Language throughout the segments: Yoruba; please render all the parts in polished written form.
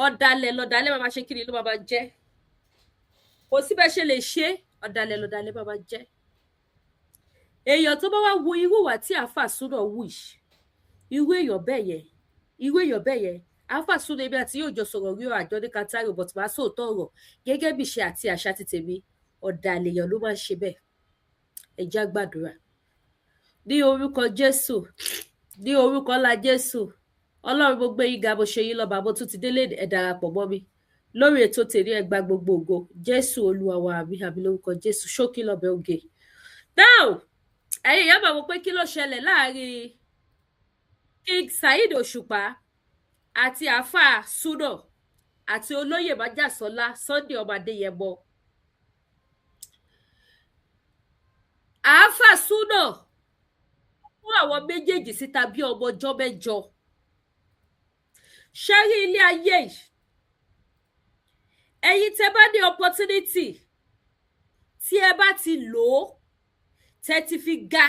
ọ̀dàlẹ̀ lọ̀dàlẹ̀ máa ṣe kiri ló máa jẹ́ kò sí bẹ́ẹ̀ ṣe lè ṣe ọ̀dàlẹ̀ lọ̀dàlẹ̀ máa jẹ́ èèyàn tó bá wá wo irú ìwà tí àáfà Súnà wù yìí irú èèyàn bẹ́ẹ̀ yẹn àáfà Súnà ibi àti yóò jọ sọ̀rọ̀ rí àjọ ní Kátàrí but máa sóòótọ́ ọ̀rọ̀ gẹ́gẹ́ bí ìṣe àti àṣà ti tèmi ọ̀dàlẹ̀ èèyàn ló máa ń ṣe bẹ́ẹ̀ ẹ jẹ́ á gbàdúrà ní orúkọ Jésù ní orúkọ ńlá Jésù Ọlọ́run gbogbo yín ga bó ṣe yín lọ́ba bó tún ti délé ẹ darapọ̀ mọ́ mi lórí ètò tèmi ẹ gba gbogbo ògo Jésù Olúwa wa àmì lórúkọ Jésù ṣókí lọ́bẹ̀ oge now ẹ̀yin ìyá máa wò pé kí ló ṣẹlẹ̀ láàrin King Saheed Òṣùpá àti àáfà Súnà àti olóyè májàsọ́lá Sunday ọmọ Adéyẹmọ àáfà Súnà fún àwọn méjèèjì síta bí ọmọ ọjọ́ mẹ́jọ ṣe rí ilé ayé yìí ẹ̀yin tẹ́ bá ní opportunity tí ẹ bá ti lò ó tẹ́ ti fi ga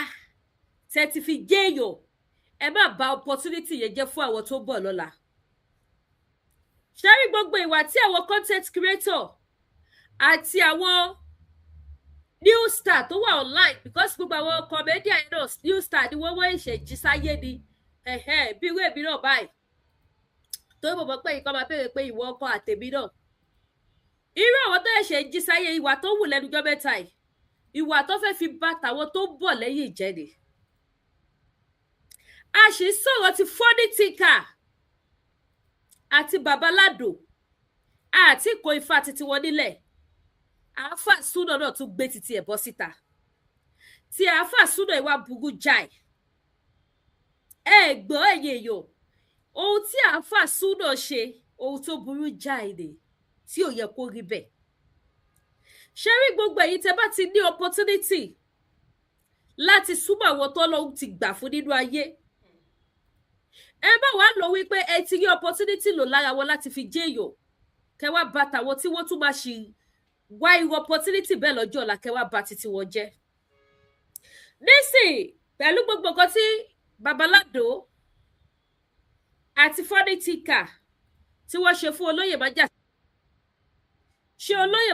tẹ́ ti fi géèyàn ẹ má bà opportunity yẹn jẹ́ fún àwọn tó bọ̀ lọ́la ṣe rí gbogbo ìwà tí àwọn content creator àti àwọn new star tó wà online because gbogbo àwọn comedian yẹn náà new star ni wọ́n ìṣẹ̀jí sáyé ni bí irú èmi náà báyìí tó mọ̀ mọ́ pé ìkan máa béèrè pé ìwọ ọkọ àtèmi náà irú àwọn tó ẹ̀ṣẹ̀ jí sáyé ìwà tó wù lẹ́nujọ́ mẹ́ta yìí ìwà tó fẹ́ fi bá tàwọn tó bọ̀ lẹ́yìn jẹ́ ni a sì sọ̀rọ̀ ti Funny Thinker àti Babaládò àti kò ifá titi wọn nílẹ̀ àáfà Súnà náà tún gbé titi ẹ̀ bọ́ síta tí àáfà Súnà ìwà burú jáì ẹ gbọ́ ẹ̀yẹ èèyàn ohun tí àáfà Súnà ṣe ohun tó burú jáì ni tí ò yẹ kó rí bẹ́ẹ̀ ṣe rí gbogbo èyí tẹ́ bá ti ní opportunity láti súnmọ́ àwọn tó lọ́hùn ti gbà fún nínú ayé ẹ bá wàá lọ wípé ẹ ti rí opportunity lò lára wọn láti fi jẹ́yọ̀ kẹwàá bá tàwọn tí wọ́n tún máa ṣe wá irú opportunity bẹ́ẹ̀ lọ́jọ́ ọ̀la kẹwàá bá titi wọn jẹ́ nísìnyí pẹ̀lú gbogbo nǹkan tí Babaládò àti Funny Thinker tí wọ́n ṣe fún olóyè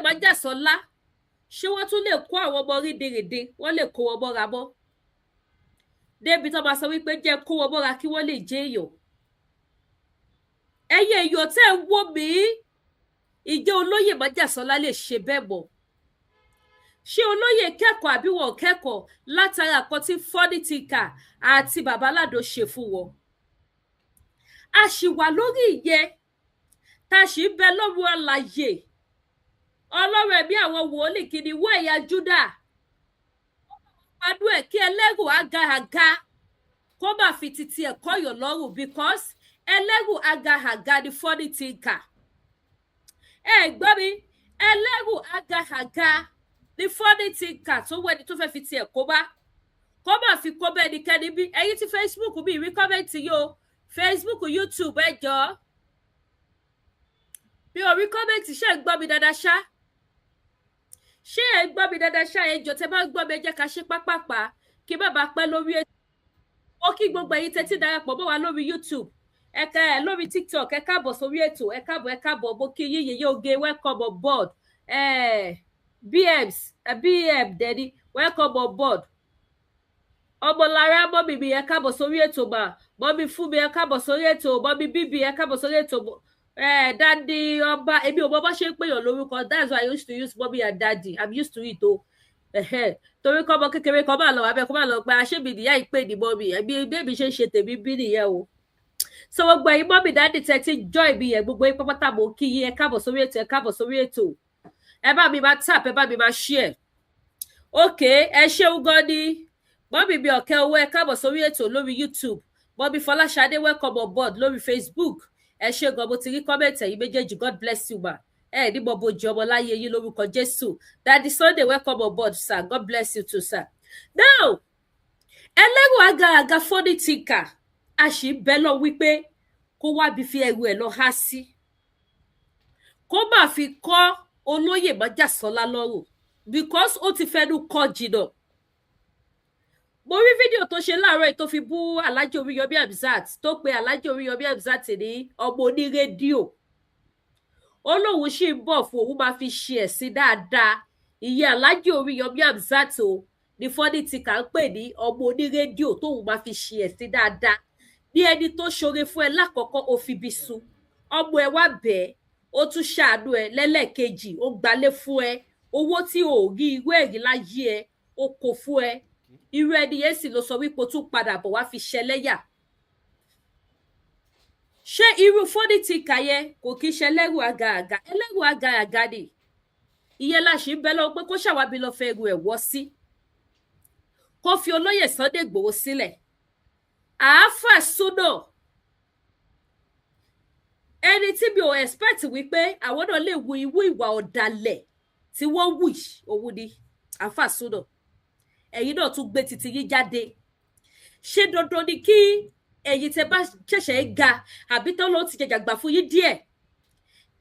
májàsọ́lá ṣé wọ́n tún lè kó àwọn ọmọ rídèrèdè wọ́n lè kó wọn mọ́ra mọ́ débi tó máa sọ wípé jẹ́ kó wọn mọ́ra kí wọ́n lè jẹ́ èèyàn ẹ̀yin èèyàn tẹ́ ń wò mí ìjẹ́ olóyè májàsọ́lá lè ṣe bẹ́ẹ̀ mọ́ ṣé olóyè kẹ́kọ̀ọ́ àbí wọn kẹ́kọ̀ọ́ látara kan tí Funny Thinker àti Babaládò ṣe fún wọn a sì wà lórí ìyẹn tá a sì ń bẹ lọ́rùn àlàyé Ọlọ́run ẹ̀mí àwọn wòlíì kìíní wọ ẹ̀yà Júdà pàdún ẹ̀ kí ẹlẹ́rù àgàhàgà kó má fi titi ẹ̀ kọ́yọ̀ lọ́rùn because ẹlẹ́rù àgàhàgà ni Funny Thinker ẹ gbọ́ mi ẹlẹ́rù àgàhàgà ni Funny Thinker tó wẹ́ni tó fẹ́ fi tiẹ̀ kó má fi kó bẹ́ẹ̀ ẹnikẹ́ni bí ẹ̀yin tí Facebook bí ìrí kọ́mẹ́ǹtì yìí o Facebook YouTube ẹ jọ̀ọ́ bí orí kọ́mẹ́ǹtì ṣe ń gbọ́ mi dáadáa ṣá ṣé ẹ gbọ́ mi dáadáa ṣá ẹ jọ̀ọ́ tẹ́ bá gbọ́ mi ẹ jẹ́ ká ṣe pápápá kí má bàa pẹ́ lórí ètò ó kí gbogbo ẹ̀yin tẹ́tí darapọ̀ mọ́ wa lórí YouTube ẹ̀ka ẹ̀ lórí TikTok ẹ káàbọ̀ sórí ètò ẹ káàbọ̀ mo kí yín yèyé oge welcome on board BM dẹni welcome on board ọmọlára mọ́mí mi ẹ káàbọ̀ sórí ètò mà mọ́mí fún mi ẹ káàbọ̀ sórí ètò mọ́mí bíbí ẹ káàbọ̀ sórí ètò daddy ọba èmi ò mọ bó ṣe ń pèèyàn lórúkọ that's why I used to use mommy and daddy I'm used to it o torí kọ́ ọmọ kékeré kan máa lọ wá bẹ́ẹ̀ kó máa lọ gba aṣẹ́mi nìyá ìpè ní mọ́mí ẹ̀mí bébí ṣe ń ṣe tèmi bí nìyẹn o so gbogbo ẹ̀yin mọ́mí daddy tẹ́ ti join mi yẹn gbogbo yín pápátá mo kí yín ẹ káàbọ̀ sórí ètò ẹ káàbọ̀ sórí ètò ẹ bá mi máa tap ẹ bá mi máa share ok ẹ ṣeun gan ni mọ́mí mi ọ̀kẹ́ owó ẹ káàbọ̀ sórí ètò lórí YouTube mọ́mí Fọláṣadé welcome on board lórí Facebook ẹ ṣé gan mo ti rí kọ́mẹ̀ntì ẹ̀yin méjèèjì God bless you ma ẹ ní mo bójú ọmọ láyé yín lórúkọ Jésù Daddy Sunday welcome on board sir God bless you too sir. Now ẹlẹ́rù àgàràgà Funny Thinker a sì ń bẹ lọ wípé kó wá bí fi ẹrù ẹ̀ lọ há sí kó má fi kọ́ olóyè májàsọ́lá lọ́rùn because ó ti fẹ́nu kọ́ jìnnà mo rí fídíò tó ṣe láàárọ̀ tó fi bú Alhaji Oríyọmí Hamzat tó pe Alhaji Oríyọmí Hamzat ní ọmọ onírédíò ó lóun sì ń bọ̀ fún òun máa fi ṣe ẹ̀sìn dáadáa. Ìyẹn Alhaji Oríyọmí Hamzat o ní Funny Thinker ń pè ní ọmọ onírédíò tóun máa fi ṣe ẹ̀sìn dáadáa. Ní ẹni tó ṣoore fún ẹ lákọ̀ọ́kọ́ ó fi bí sun, ọmọ ẹ wá bẹ́ẹ̀ ó tún ṣàánú ẹ lẹ́lẹ́kejì, ó gbalé fún ẹ, owó tí ò rí irú ẹ̀rí láyé ẹ ó kó fún ẹ. Irú ẹni yẹn sì ló sọ wípé ó tún padà bọ̀ wá fi ṣẹlẹ́yà. Ṣé irú Funny Thinker yẹn kò kí ṣe ẹlẹ́rù àgàgà? Ẹlẹ́rù àgàgà ni. Ìyẹn la ṣì ń bẹ lọ́wọ́ pé kó ṣàwábí lọ fẹ́ ru ẹ̀ wọ́ sí, kó fi olóyè Sunday Igboho sílẹ̀. Àáfà Súnà, ẹni tí mi ò expect wípé àwọn náà lè wu ìwú ìwà ọ̀dàlẹ̀ tí wọ́n wù òun ni Àáfà Súnà. Ẹ̀yin náà tún gbé titi yín jáde. Ṣé dandan ni kí ẹ̀yin tẹ́ bá ṣẹ̀ṣẹ̀ ga àbí tọ́lọ́ ti jẹjàgbà fún yín díẹ̀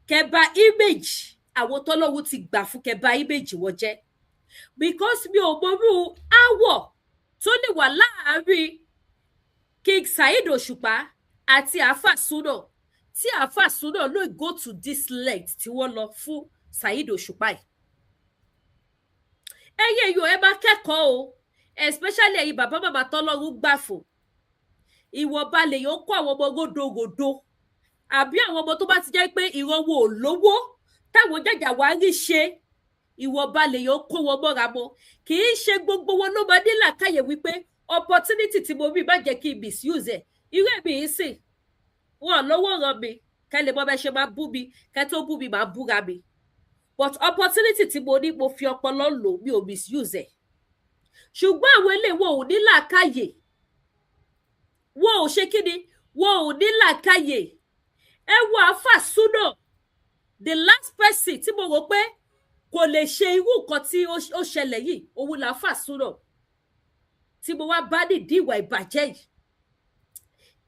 kẹba image àwọn tọ́lọ́wọ́ ti gbà fún kẹba image wọn jẹ́? Because mi ò mọrú áwọ̀ tó lè wà láàárín King Saheed Òṣùpá àti Àáfà Súnà tí Àáfà Súnà ló go to this length tí wọ́n lọ fún Saheed Òṣùpá yìí. Ẹyẹ yóò ẹ bá kẹ́kọ̀ọ́ o, especially ẹ̀yin bàbá màmá tọ́lọ́run gbà fún. Ìwọ̀nba lè yóò kó àwọn ọmọ gòdògòdò àbí àwọn ọmọ tó bá ti jẹ́ pé ìrànwọ́ ò lówó táwọn jàjà wá rí ṣe, ìwọ̀nba lè yóò kó wọn mọ́ra mọ́. Kì í ṣe gbogbo wọn ló máa ní làákàyè wípé opportunity tí mo rí má jẹ́ kí n misuse ẹ̀. Irú èmi yìí sìn, wọn lówó ràn mí kẹ́lẹ́ mọ́ bẹ́ ṣe máa bú mi, kẹ́ tó bú mi máa búra mi. But opportunity tí mo ní mo fi ọpọlọ lò, mi ò misuse ẹ̀. Ṣùgbọ́n àwọn eléyìí wọn ò ní làákàyè, wọn ò ṣe kí ni, wọn ò ní làákàyè. Ẹ wo Àáfà Súnà, the last person tí mo rò pé kò lè ṣe irú nǹkan tí ó ṣẹlẹ̀ yìí, òun là Àáfà Súnà tí mo wá bá nídìí ìwà ìbàjẹ́ yìí.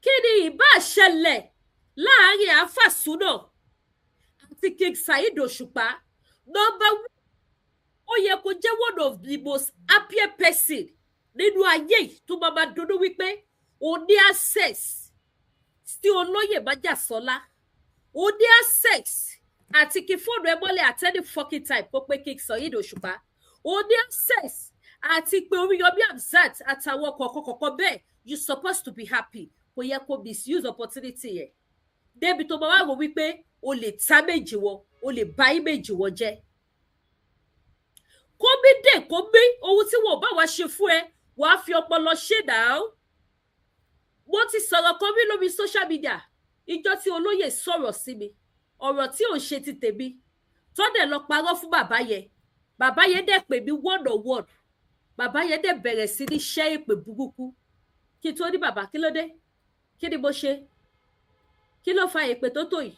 Kí ni ìbá ṣẹlẹ̀ láàárín Àáfà Súnà àti King Saheed Òṣùpá? Number one, ó yẹ kó jẹ́ one of the most happier person nínú ayé yìí tó máa dúró wípé ó ní access sí olóyè Májàsọ́lá, ó ní access àti kí fóònù ẹ mọ́lẹ̀ at any fucking time kó pé King Saheed Òṣùpá, ó ní access àti pé Oríyọmí Hamzat àtàwọn kọ̀ọ̀kan bẹ́ẹ̀. You supposed to be happy. Kò yẹ kó misuse opportunity yẹn débi tó máa wá rò wípé o lè ta méjì wọn, o lè bà image wọn jẹ́. Kómi dé kómi, ohun tí wọn ò bá wá ṣe fún ẹ wàá fi ọpọlọ ṣe náà. Mo ti sọ̀rọ̀ kan rí lórí social media ìjọ tí olóyè sọ̀rọ̀ sí mi, ọ̀rọ̀ tí ò ń ṣe ti tèmi, tó dẹ̀ lọ parọ́ fún bàbá yẹn. Bàbá yẹn dẹ̀ pè mí one on one. Bàbá yẹn dẹ̀ bẹ̀rẹ̀ sí ní ṣẹ́ èpè burúkú. Kí n tó ní bàbá kí ló dé? Kí ni mo ṣe? Kí ló fa èpè tó tó yìí?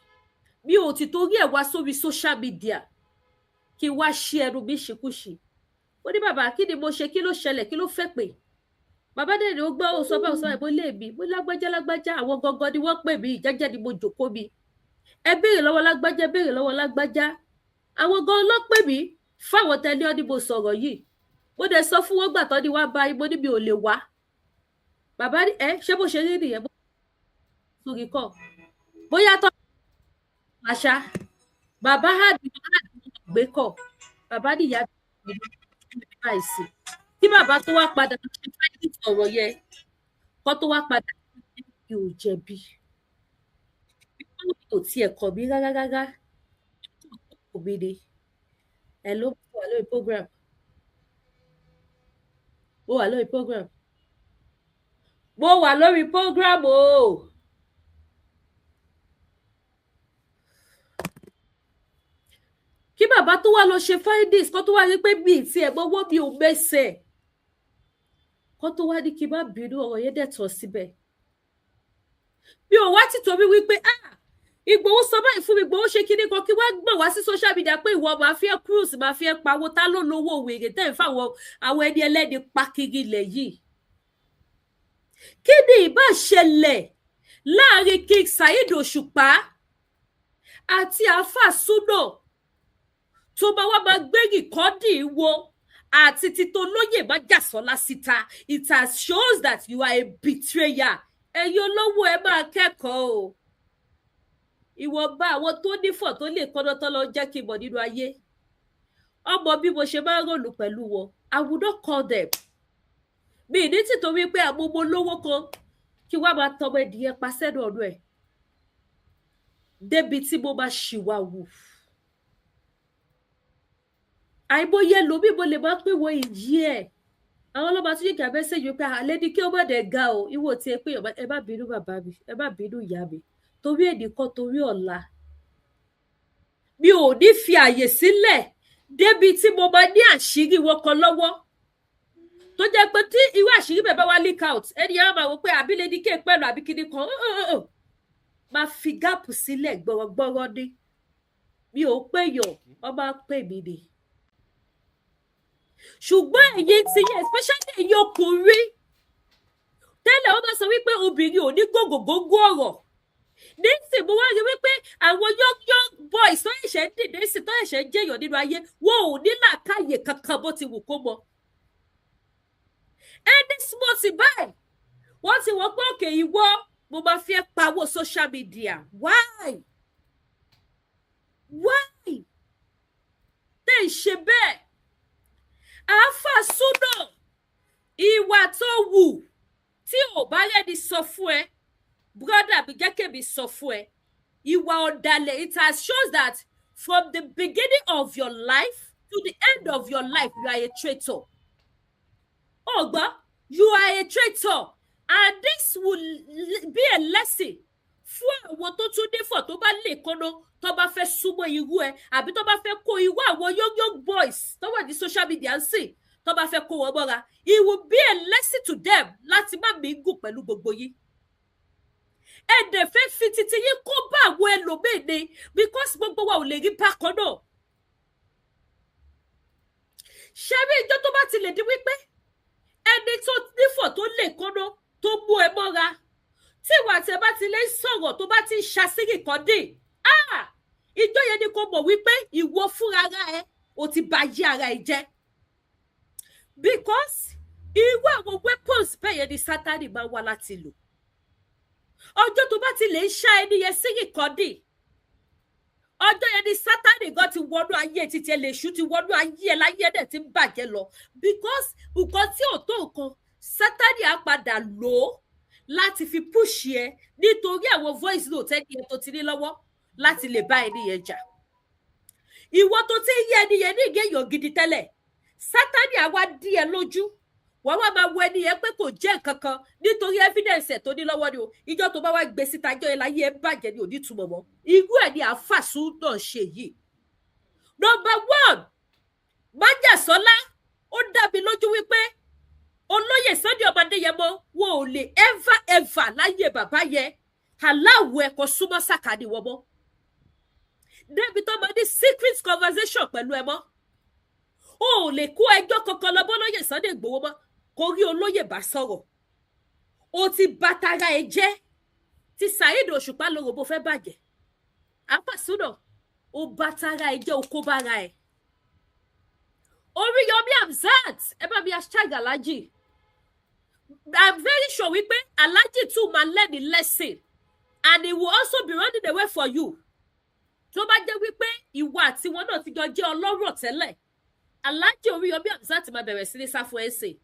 Mi ò ti torí ẹ̀ wá sórí social media kí n wá ṣí ẹnu mi ṣìkúṣì. Ó ní bàbá kí ni mo ṣe? Kí ló ṣẹlẹ̀? Kí ló fẹ́ pè? Bàbá dẹ̀ ni ó gbọ́ ó sọ bẹ́ẹ̀ ó sọ bẹ́ẹ̀ mo lé mi. Mo lágbájá àwọn gangan ni wọ́n pè mí, jẹ́jẹ́ ni mo jòkó mi. Ẹ béèrè lọ́wọ́ lágbájá, béèrè lọ́wọ́ lágbájá. Àwọn gan ló pè mí fáwọn tẹ́lẹ̀ ọ́ ní mo sọ̀rọ̀ yìí. Mo dẹ̀ sọ fún wọn gbà tán ni wá bá ibo níbi ò lè wá. Bàbá ní ṣé bó ṣe rí nìyẹn? Sórí kọ́ bóyá tó àṣà bàbá gbé kọ̀. Bàbá níyà bí àìsí tí bàbá tó wá padà ṣe fáìlì ọ̀rọ̀ yẹn kó tó wá padà ṣe ò jẹ̀bi. Kò tiẹ̀ kọ̀ mí rárá. Kò mí ni. Ẹ ló wà lórí program. Mo wà lórí program. Mo wà lórí program o. Kí bàbá tó wá lọ ṣe findings kó tó wá rí pé bí ti ẹ̀ gbọ́wọ́ mi ò mẹ́sẹ̀. Kó tó wá ní kí n má bínú ọ̀rọ̀ yẹn dẹ̀ tọ́ síbẹ̀. Mi ò wá tìtorí wípé Ìgbòho sọ báyìí fún mi, Ìgbòho ṣe kíní kan kí wọ́n gbọ̀n wá sí social media pé ìwọ máa fi cruise máa fi pawó tá ló lówó wèrè tẹ́ ń fáwọn àwọn ẹni ẹlẹ́ni pakiri ilẹ̀ yìí. Kí ni ìbá ṣẹlẹ̀ láàrin King Saheed Òṣùpá àti Àáfà Súnà tó bá wá máa gbé rìkọ́dì wo àti titolóyè Májàsọ́lá síta? It has shows that you are a betrayer. Ẹ̀yin olówó ẹ máa kẹ́kọ̀ọ́ o. ìwọ̀nba àwọn tó nífọ̀ tó lè kọ́nà tán lọ jẹ́ kí n mọ̀ nínú ayé ọmọ bí mo ṣe máa ń ròlù pẹ̀lú wọn I would not call them mi ní tìtorí pé àwọn ọmọ olówó kan kí wọ́n máa tọmọ ẹdìyẹ pa sẹ́nu ọ̀nà ẹ̀ débi tí mo máa ṣìwà wù àìmọye lómi mo lè máa pé wọ ìyí ẹ̀ àwọn ọlọ́mọ tó yẹ kí abẹ́sẹ̀ yìí pé àlẹ́ ní kí ó má dẹ̀ ga o ìwọ tí ẹ pé ẹ má bínú bàbá mi ẹ má bínú ìyá mi torí èdè kan torí ọ̀la mi ò ní fi àyè sílẹ̀ débi tí mo máa ní àṣírí wọn kan lọ́wọ́ tó jẹ́ pé tí irú àṣírí bẹ́ẹ̀ bá wá leak out ẹni yẹn máa wọ pé àbílẹ̀ ní kéè pẹ̀lú àbí kíní kan máa fi gáàpù sílẹ̀ gbọ̀rọ̀gbọ̀rọ̀ ni mi ò pé yàn wọ́n máa pè mí ni ṣùgbọ́n èyí ti yẹ especially èyí ọkùnrin tẹ́lẹ̀ wọ́n máa sọ wípé obìnrin ò ní gògògógó ọ̀rọ̀ nísìnyí mo wá rí wípé àwọn young boys tó ẹ̀ṣẹ̀ ń dìde sí tó ẹ̀ṣẹ̀ ń jẹ́yàn nínú ayé wọn ò ní làákàyè kankan bó ti wù kó mọ ẹni small ti báyìí wọ́n ti wọ́n pé òkè ìwọ mo máa fi ẹ́ pawó social media why tẹ́ ń ṣe bẹ́ẹ̀ àáfà súnà ìwà tó wù tí ò bá rẹ́ni sọ fún ẹ brother bí jẹ́kẹ̀mí sọ fún ẹ ìwà ọ̀dàlẹ̀ it has shows that from the beginning of your life to the end of your life you are a traitor ọgbà you are a traitor and this will be a lesson fún àwọn tó tún nífọ̀ tó bá lè kọ́nà tó bá fẹ́ súnmọ́ irú ẹ àbí tó bá fẹ́ kó irú àwọn young boys tó wà ní social media ń sìn tó bá fẹ́ kó wọn mọ́ra it will be a lesson to them láti má mi gùn pẹ̀lú gbogbo yín ẹ̀dẹ̀ fẹ́ fi titi yín kó bá àwọn ẹlòmíì ni because gbogbo wa ò lè rí bákan náà ṣẹ́rí ìjọ tó bá ti lè di wípé ẹni tó nífọ̀ tó lè kọ́nà tó mú ẹ mọ́ra tí ìwà tí ẹ bá ti lè sọ̀rọ̀ tó bá ti ń ṣàṣírí kan dé ìjọ yẹn ni kò mọ̀ wípé ìwọ fúnra ara ẹ ò ti bà yí ara ẹ jẹ́ because irú àwọn weapons bẹ́ẹ̀ yẹn ni Sátánì máa wá láti lò ọjọ́ tó bá ti lè ṣá ẹni yẹn sírí kan dé ọjọ́ yẹn ni Sátánì gan ti wọnú ayé títí ẹ lè ṣú ti wọnú ayé ẹ láyé ẹ̀ ti ń bàjẹ́ lọ because nǹkan tí ò tó nǹkan Sátánì á padà lò ó láti fi push ẹ nítorí àwọn voice note ẹni yẹn tó ti ní lọ́wọ́ láti lè bá ẹni yẹn jà ìwọ tó ti ń yẹ ẹni yẹn ní ìgéyàn gidi tẹ́lẹ̀ Sátánì á wá dí ẹ lójú wọ́n wá máa wo ẹni yẹn pé kò jẹ́ nǹkan kan nítorí evidence ẹ̀ tó ní lọ́wọ́ ni o ìjọ tó bá wá gbé síta ìjọ yẹn láyé ẹ bàjẹ́ ni ò ní túmọ̀ mọ́ irú ẹ̀ ni àfàsù náà ṣe yìí. Number 1 Májàsọ́lá ó dá mi lójú wípé olóyè Sunday ọmọ Adéyẹmọ wọn ò lè ever láyé bàbá yẹn aláwọ̀ ẹ̀kọ́ súnmọ́ sàkàdì wọn mọ́ débi tó máa ní secret conversation pẹ̀lú ẹ mọ́ o ò lè kó ẹjọ́ kankan lọ bọ́ lóyè Sunday Ìgbòho mọ́ kó rí olóyè bá sọ̀rọ̀ o ti bàtàrà ẹ jẹ́ ti Saheed Òṣùpá lóru bó fẹ́ bàjẹ́ àpàsúnà o bàtàrà ẹ jẹ́ o kó bára ẹ Oríyọmí Hamzat ẹ bá mi hashtag Alhaji I'm very sure wípé Alhaji too máa learn a lesson and he will also be running away for you tó bá jẹ́ wípé ìwọ àti wọn náà ti jọ jẹ́ ọlọ́rọ̀ tẹ́lẹ̀ Alhaji Oríyọmí Hamzat máa bẹ̀rẹ̀ sí ní sáfù ẹ̀sìn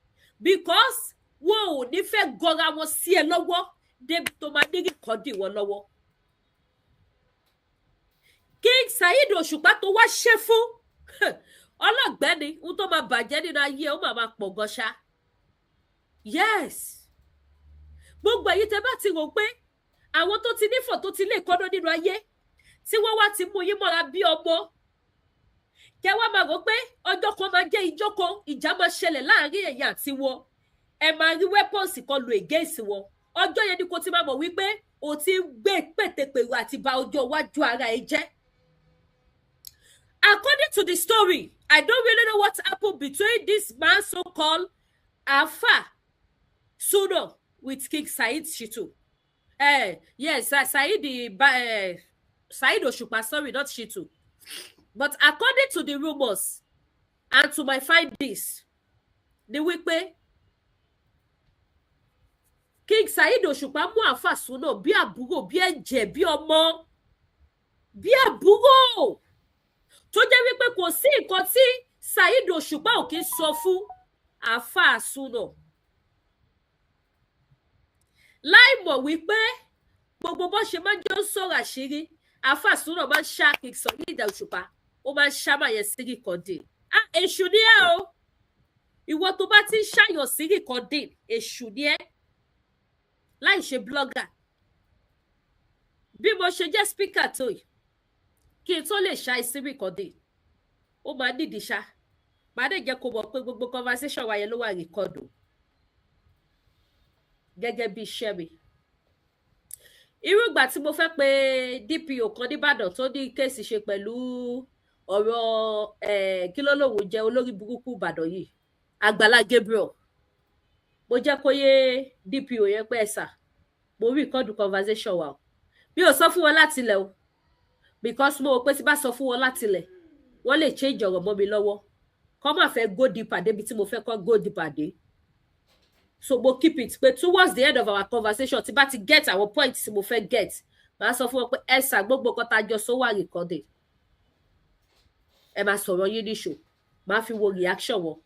because wọn ò ní fẹ́ gọra wọn sí ẹ lọ́wọ́ débi tó máa ní nǹkan dì wọ́n lọ́wọ́. King Saheed Òṣùpá tó wá ṣe fún ọlọ́gbẹ́ni ohun tó máa bàjẹ́ nínú ayé ó máa pọ̀ gan ṣá. Yes gbogbo èyí tẹ bá ti rò pé àwọn tó ti nífọ̀ tó ti lè kọ́nà nínú ayé tí wọ́n wá ti mú yín mọ́ra bí ọmọ kẹ wá máa rò pé ọjọ́ kan máa jẹ́ ìjọ́ kan ìjà máa ṣẹlẹ̀ láàrin ẹ̀yin àti wọn ẹ máa rí weapons kan lo against wọn ọjọ́ yẹn ni kò ti máa mọ̀ wípé o ti ń gbé pètèpèrò àti bà ọjọ́ iwájú ara ẹ jẹ́. According to the story, I don't really know what happened between this man so-called Alpha Suno with King Saheed Shittu. Yes, Saheed Òṣùpá, sorry, not Shittu. But according to the rumors and to my findings, the wípé King Saheed Òṣùpá mú Alpha Suno bí àbúrò bí ẹ̀jẹ̀ bí ọmọ bí àbúrò tó jẹ́ wípé kò sí nǹkan tí Saheed Òṣùpá ò kí ń sọ fún àáfàá Súnà láì mọ̀ wípé gbogbo bó ṣe máa ń jọ ń sọ̀rọ̀ àṣírí àáfàá Súnà máa ń ṣá King Saheed Òṣùpá ó máa ń ṣá máyẹn sí rìkọ̀dì èṣù ni ẹ o ìwọ tó bá ti ń ṣàyàn sí rìkọ̀dì èṣù ni ẹ láì ṣe blogger bí mo ṣe jẹ́ speaker tó yìí kí n tó lè ṣá sí rìkọ̀dì ó máa nídìí ṣá máa dẹ̀ jẹ́ kó mọ̀ pé gbogbo conversation wa yẹn ló wà rìkọ̀dù gẹ́gẹ́ bí iṣẹ́ mi irú ìgbà tí mo fẹ́ pe DPO kan nìbàdàn tó ní kéèsì ṣe pẹ̀lú ọ̀rọ̀ kí ló lòun jẹ́ olórí burúkú ìbàdàn yìí Àgbàlá Gabriel mo jẹ́ kó yé DPO yẹn pé ẹ̀sà mo rìkọ́dù conversation wa o mi ò sọ fún wọn láti ilẹ̀ o because mo rò pé tí bá sọ fún wọn láti ilẹ̀ wọ́n lè change ọ̀rọ̀ mọ́ mi lọ́wọ́ kọ́ máa fẹ́ go deeper débi tí mo fẹ́ kọ́ go deeper dé so mo keep it pé towards the end of our conversation tí bá ti get àwọn point tí mo fẹ́ get màá sọ fún wọn pé ẹ̀sà gbogbo nǹkan tá a jọ sọ wà recorded ẹ máa sọ̀rọ̀ yín níṣò máa fi wo reaction wọn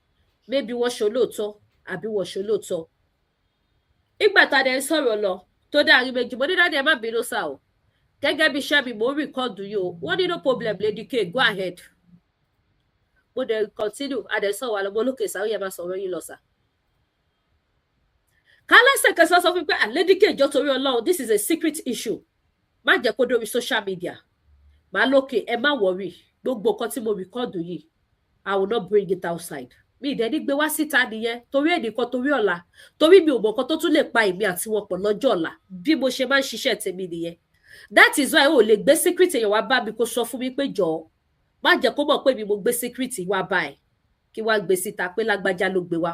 maybe wọ́n ṣe olóòótọ́ àbí wọ́n ṣe olóòótọ́ ìgbà tá a dẹ̀ ń sọ̀rọ̀ lọ tó dáa rí méjì mo ní dáadé ẹ má bínú sá o gẹ́gẹ́ bí iṣẹ́ mi mo ń rìkọ́dù yìí o wọ́n ní no problem Lady K go ahead mo dẹ̀ continue a dẹ̀ sọ̀rọ̀ àlọ́ mo lókè sáwọ́ yẹn máa sọ̀rọ̀ yín lọ sá kálẹ́sẹ̀kẹsẹ̀ sọ fún pé Lady K jọ torí Ọlọ́run this is a secret issue má jẹ́ kó dórí social media má lókè ẹ má worry gbogbo nǹkan tí mo rìkọ́dù yìí I will not bring it outside mi ìdẹ́ni gbé wá síta nìyẹn torí ẹnìkan torí ọ̀la torí mi ò mọ̀ nǹkan tó tún lè pa èmi àti wọn pọ̀ lọ́jọ́ ọ̀la bí mo ṣe máa ń ṣiṣẹ́ tèmi nìyẹn that is why o lè gbé secret èèyàn wá bá mi kó sọ fún mi pé jọ̀ọ́ má jẹ́ kó mọ̀ pé mi mo gbé secret wá bá ẹ̀ kí wá gbé síta pé lágbájá ló gbé wá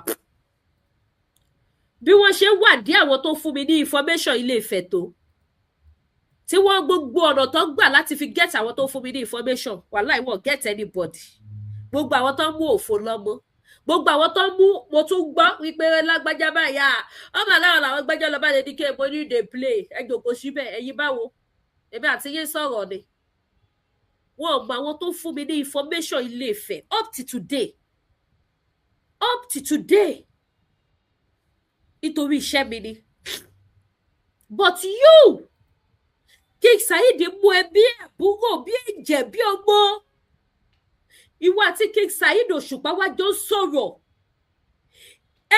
bí wọ́n ṣe wádìí àwọn tó fún mi ní information Ilé Ifẹ̀ tó tí wọ́n gbogbo ọ̀nà tó gbà láti fi get àwọn tó fún mi ní information wàláì wọ́n get anybody gbogbo àwọn tó ń mú òfò lọ́mọ gbogbo àwọn tó ń mú mo tún gbọ́ wípé lágbájá báyà ọmọ aláwọ̀ làwọn gbẹ́jọ́ lọ bá Lady K mo ní dey play ẹjọ́ kò síbẹ̀ ẹ̀yin báwo èmi àti yín sọ̀rọ̀ ni wọ́n mọ àwọn tó fún mi ní information Ilé Ifẹ̀ up to today nítorí iṣẹ́ mi ni but you King Saheed mú ẹ bí àbúrò bí ẹ̀jẹ̀ bí ọmọ ìwọ àti King Saheed Òṣùpá wá jọ sọ̀rọ̀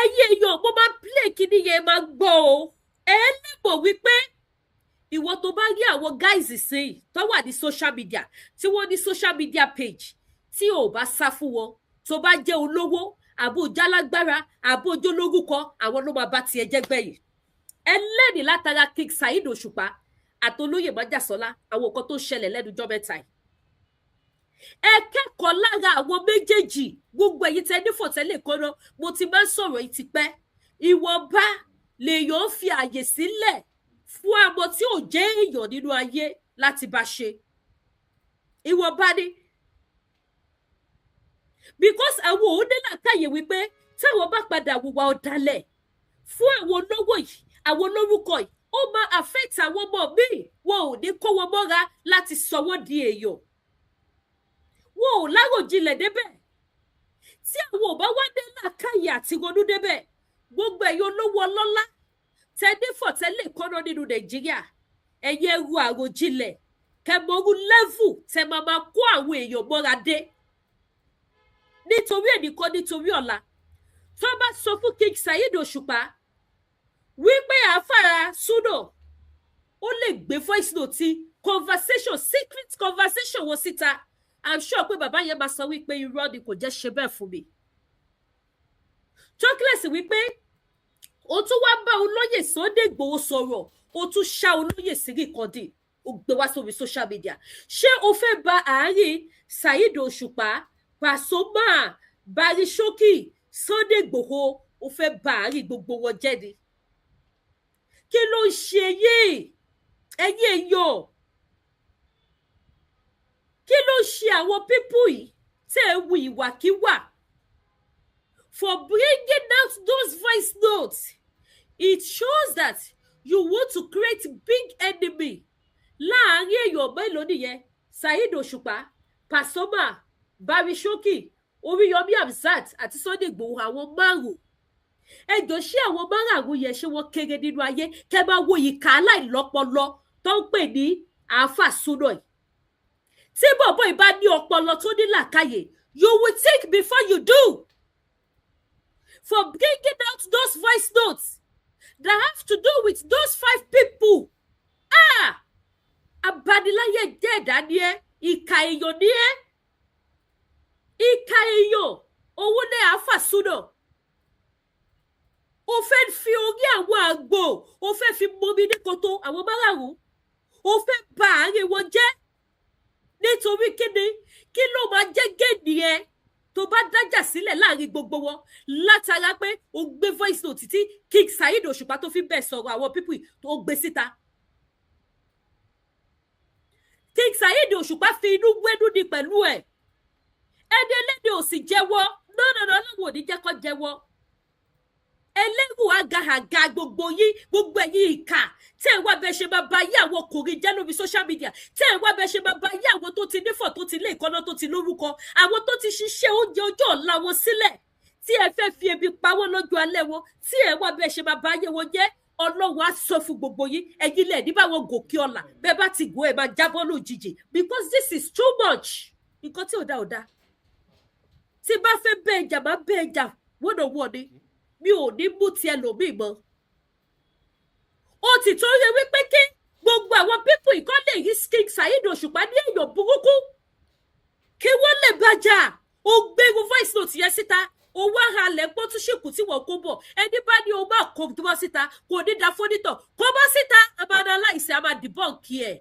ẹ̀yin èèyàn mo máa play kíní yẹn máa gbọ́ o ẹ lè mọ̀ wípé ìwọ tó bá rí àwọn guys sí tó wà ní social media tí wọ́n ní social media page tí ò bá sá fún wọn tó bá jẹ́ olówó àbò jálágbára àbò ojólórúkọ àwọn ló máa bá tiẹ̀ jẹ́ gbẹ̀yìn ẹlẹ́ni látara King Saheed Òṣùpá àtolóyè Májàsọ́lá àwọn nǹkan tó ṣẹlẹ̀ lẹ́nujọ́ mẹ́ta yìí ẹ kẹ́kọ̀ọ́ lára àwọn méjèèjì gbogbo ẹ̀yin tẹ́ ní fòtẹ́lẹ̀ kọ́nà mo ti máa ń sọ̀rọ̀ yìí tipẹ́ ìwọ̀nba lèèyàn fi àyè sílẹ̀ fún àmọ́ tí ò jẹ́ èèyàn nínú ayé láti bá ṣe ìwọ̀nba ni because àwọn òun ní làákàyè wípé táwọn bá padà wùwà ọ̀dàlẹ̀ fún àwọn olówó yìí àwọn olórúkọ yìí ó máa affect àwọn ọmọ míì wọn ò ní kó wọn mọ́ra láti sọ wọ́n di èèyàn wọn ò láròjinlẹ̀ débẹ̀ tí àwọn ò bá wá dé làákàyè àti ronú débẹ̀ gbogbo ẹ̀yin olówó ọlọ́lá tẹ́lẹ̀ kọ́nà nínú Nàìjíríà ẹ̀yẹ ru àròjinlẹ̀ kẹmọ́rú lẹ́vù tẹ máa kó àwọn èèyàn mọ́ra dé nítorí ẹnìkan nítorí ọ̀la tó bá sọ fún King Saheed Òṣùpá wípé àáfàá Súnà ó lè gbé voice note conversation secret conversation wọn síta I'm sure pé bàbá yẹn máa sọ wípé irọ́ ni kò jẹ́ ṣe bẹ́ẹ̀ fún mi chocolate wípé ó tún wá bá olóyè Sunday Igboho sọ̀rọ̀ ó tún ṣá olóyè sí rìkọ́dì ó gbé wá sórí social media ṣé o fẹ́ ba àárín Saheed Òṣùpá Pasuma Barishoki Sunday Igboho ó fẹ́ ba àárín gbogbo wọn jẹ́ ni kí ló ń ṣe yìí ẹ̀yin èèyàn kí ló ń ṣe àwọn pípù yìí tẹ́ ẹ wu ìwàkiwà for bringing out those voice notes it shows that you want to create big enemy láàárín èèyàn mélòó nìyẹn Saheed Òṣùpá, Pasuma, Barry Shoki, Oríyọmí Hamzat àti Sunday Igboho, àwọn márùn ẹjọ ṣé àwọn márùn yẹn ṣé wọ́n kéré nínú ayé? Kẹ́ máa wo ìka aláìlọ́pọlọ tó ń pè ní àáfà súná yìí. Tí bọ̀bọ̀ ìbá ní ọpọlọ tó ní làákàyè, you will think before you do. For bringing out those voice notes that have to do with those 5 people. Abaniláyé jẹ́ ẹ̀dá ni ẹ́, ìkà èèyàn ni ẹ́. Ìkà èèyàn, òun ní àáfà súná. O fẹ́ fi orí àwọn àgbò, o fẹ́ fi momi ní koto àwọn márààrún. O fẹ́ bà àárín wọn jẹ́. Nítorí kíni, kí ló máa jẹ́ géènì ẹ tó bá dájà sílẹ̀ láàrin gbogbo wọn látara pé o gbé voice note tí King Saheed Òṣùpá tó fi bẹ́ẹ̀ sọ̀rọ̀ àwọn pípì tó gbé síta. King Saheed Òṣùpá fi inú gbẹ́dú ni pẹ̀lú ẹ̀. Ẹni ẹlẹ́ni ò sì jẹ́wọ́, lọ́nà ọlọ́run ò ní jẹ́ kó jẹ́wọ́. Ẹlẹ́rù àgàhàgà gbogbo yín, gbogbo ẹ̀yin ìkà, tẹ́ ẹ̀ wá bẹ́ẹ̀ ṣe máa ba ayé àwọn ọkùnrin jẹ́ lórí social media, tẹ́ ẹ̀ wá bẹ́ẹ̀ ṣe máa ba ayé àwọn tó ti nífọ̀, tó ti lé ìkọ́nà, tó ti lórúkọ, àwọn tó ti ṣiṣẹ́ oúnjẹ ọjọ́ ọ̀la wọn sílẹ̀, tí ẹ fẹ́ fi ebi pa wọ́n lọ́jọ́ alẹ́ wọn, tí ẹ̀ wá bẹ́ẹ̀ ṣe máa ba ayé wọn jẹ́. Ọlọ́run á sọ fún gbogbo yín, ẹ̀yin lẹ̀ ní báwọn gòkè ọ̀la, bẹ́ẹ̀ bá ti gò ẹ̀ máa jábọ́ lójijì, because this is too much. Nǹkan tí ò dá. Tí bá fẹ́ bẹ́ẹ̀ jà, máa bẹ́ẹ̀ jà wọ́nà-wọ́n ni. Mi ò ní mú ti ẹlòmíì mọ́. Ó ti tó yẹ wípé kí gbogbo àwọn pípù ìkọ́ lè yí King Saheed Òṣùpá ní èèyàn burúkú. Kí wọ́n lè bàjá. Ó gbérú voice note yẹn síta. Ó wá halẹ̀ pọ́ tún ṣìkù tí wọ́n kó bọ̀. Ẹni bá ní o máa kó bọ́ síta, kò ní da fónítọ̀. Kó bọ́ síta, a máa da láìsí, a máa dìbọ́ǹkì ẹ̀.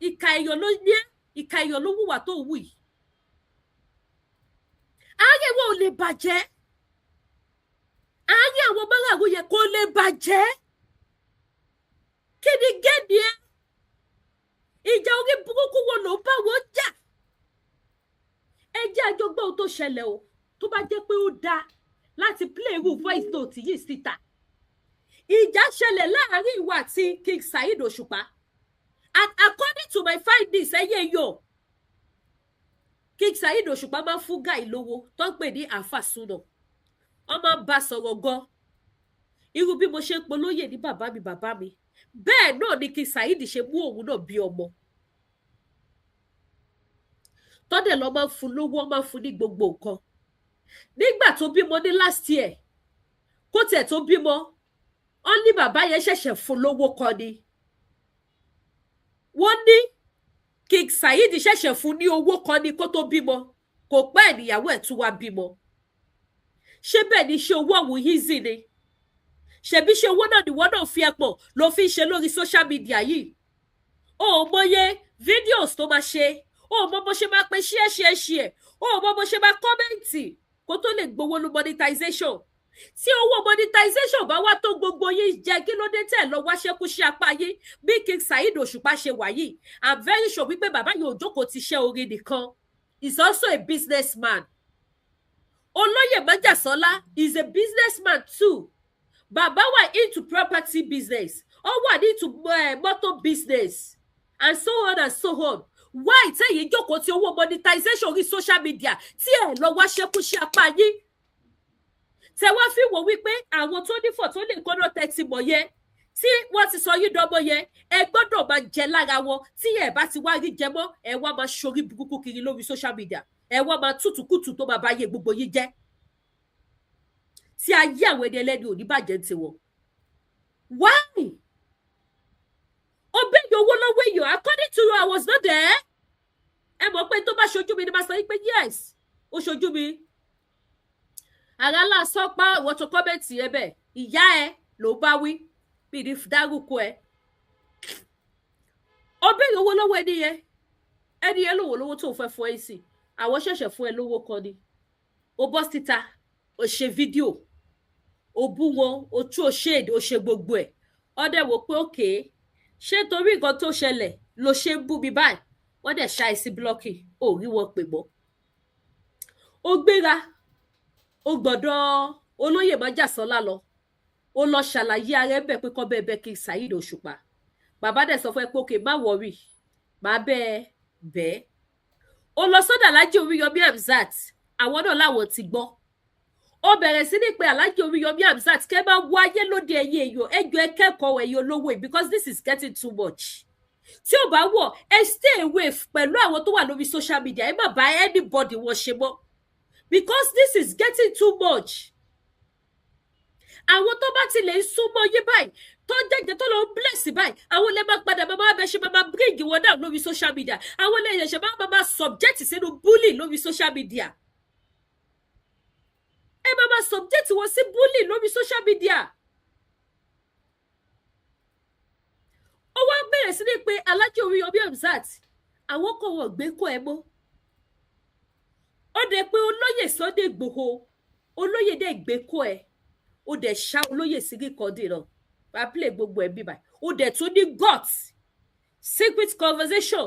Ìkà èèyàn ló ní ẹ́, ìkà èèyàn ló wùwà tó wù yìí. Ayé wọn ò lè bàjẹ́. Ayé àwọn márààrún yẹn kò lè bàjẹ́. Kí ni géèdì ẹ? Ìjà orí burúkú wo ló bá wọn jà? Ẹ jẹ́ àjọgbọ́n ohun tó ṣẹlẹ̀ o, tó bá jẹ́ pé ó dáa láti play irú voice note yìí síta. Ìjà ṣẹlẹ̀ láàárín ìwà àti King Saheed Òṣùpá. And according to my findings, ẹyẹ yọ, King Saheed Òṣùpá máa ń fún guy lówó tó ń pè ní àáfà súná. Wọ́n máa ń bá sọ̀rọ̀ gan. Irú bí mo ṣe ń polóyè ní bàbá mi. Bẹ́ẹ̀ náà ni King Saheed ṣe mú òun náà bí ọmọ. Tọ́dẹ̀ lọ máa ń fún lówó, máa ń fún ní gbogbo nǹkan. Nígbà tó bímọ ní last year, kó tẹ̀ tó bímọ, wọ́n ní bàbá yẹn ṣẹ̀ṣẹ̀ fún lówó kan ni. Wọ́n ní King Saheed ṣẹ̀ṣẹ̀ fún ní owó kan ni kó tó bímọ. Kò pẹ́ ìníyàwó ẹ̀ tún wá bímọ. Ṣé bẹ́ẹ̀ ni ṣe owó àwọn easy ni? Ṣebí ṣe owó náà ni wọ́n náà fi ẹ̀pọ̀ ló fi ń ṣe lórí social media yìí? O ò mọye videos tó máa ṣe, o ò mọ bó ṣe máa pe share, o ò mọ bó ṣe máa kọ́mẹ́ǹtì kó tó lè gbowó lu monetization. Tí owó monetization bá wá tó gbogbo yín jẹ, kí ló dé tẹ̀ lọ wá ṣẹ́kù sí apá yín bí King Saheed Òṣùpá ṣe wà yìí? I'm very sure wípé bàbá yóò jókòó ti ṣe orin nìkan. He's also a businessman. Olóyè Májàsọ́lá is a businessman too. Bàbá wà into property business. Ó wà into motor business. And so on and so on. Why tẹ́yìn jókòó tí owó monetization orí social media tí ẹ̀ lọ wá ṣẹ́kù sí apá yín? Tẹ wá fi wò wípé àwọn tó nífọ̀ tó lè kọ́nà tẹ́tí mọ̀ yẹn tí wọ́n ti sọ yín dọ́mọ yẹn, ẹ gbọ́dọ̀ máa jẹ lára wọn. Tí ẹ bá ti wá rí jẹ mọ́, ẹ wá máa ṣorí burúkú kiri lórí social media. Ẹ wá máa tútùkùtù tó máa bá yé gbogbo yín jẹ́. Tí ayé àwọn ẹni ẹlẹ́ni ò ní bàjẹ́ ti wọ̀. Why? Obey your owó lọ́wọ́ èèyàn. According to you, I was not there. Ẹ mọ̀ pé tó bá ṣojú mi ni máa sọ pé yes, ó ṣojú mi. Àrálà sọ pé àwọn tó kọ́mẹ̀ntì ẹ bẹ́ẹ̀, ìyá ẹ ló bá wí, bí ní dárúkọ ẹ. Obey your owó lọ́wọ́ ẹni yẹn lówó tó fẹ́ fún ẹ sí. Àwọn ṣẹ̀ṣẹ̀ fún ẹ lówó kan ni. O bọ́ síta, o ṣe fídíò, o bú wọn, o tú o shade, o ṣe gbogbo ẹ̀. Ó dẹ̀ wò pé okay, ṣé torí nǹkan tó ṣẹlẹ̀ ló ṣe ń bú mi báyìí? Wọ́n dẹ̀ ṣá ẹ sí blọ́ọ̀kì, ò rí wọn pè mọ́. Ó gbéra, ó gbọ́dọ̀ olóyè Májàsọ́lá lọ. Ó lọ ṣàlàyé ara ẹ̀ bẹ̀ pé kọ́ bẹ́ẹ̀ King Saheed Òṣùpá. Bàbá dẹ̀ sọ fún ẹ pé okay, má worry, má bẹ́ẹ̀ bẹ́ẹ̀ ó lọ sọ́dọ̀ Alhaji Oríyọmí Hamzat àwọn náà láwọn ti gbọ́ ó bẹ̀rẹ̀ sí ní pé Alhaji Oríyọmí Hamzat kẹ́ bá wọ ayé lóde ẹ̀yẹ èèyàn ẹjọ́ ẹ kẹ́kọ̀ọ́ ẹ̀yẹ olówó yìí because this is getting too much tí ò bá wọ̀ ẹ stay away pẹ̀lú àwọn tó wà lórí social media ẹ má bá anybody wọn ṣe mọ́ because this is getting too much àwọn tó bá ti lè súnmọ́ yé báyìí tó jẹ́jẹ́ tó lọ ń bless báyìí àwọn lè máa padà máa bẹ ṣe máa bring wọn down lórí social media àwọn lè ṣe máa subject sínú bully lórí social media ẹ máa subject wọn sí bully lórí social media ó wá bẹ̀rẹ̀ sí ní pé Alhaji Oríyọmí Hamzat àwọn kò wọ́n gbé kó ẹ mọ́ ó dẹ̀ pé olóyè Sunday Igboho olóyè dẹ̀ gbé kó ẹ ó dẹ̀ ṣá olóyè sí kíkọ́dé náà bá play gbogbo ẹ̀ bí báyìí ó dẹ̀ tún ní guts secret conversation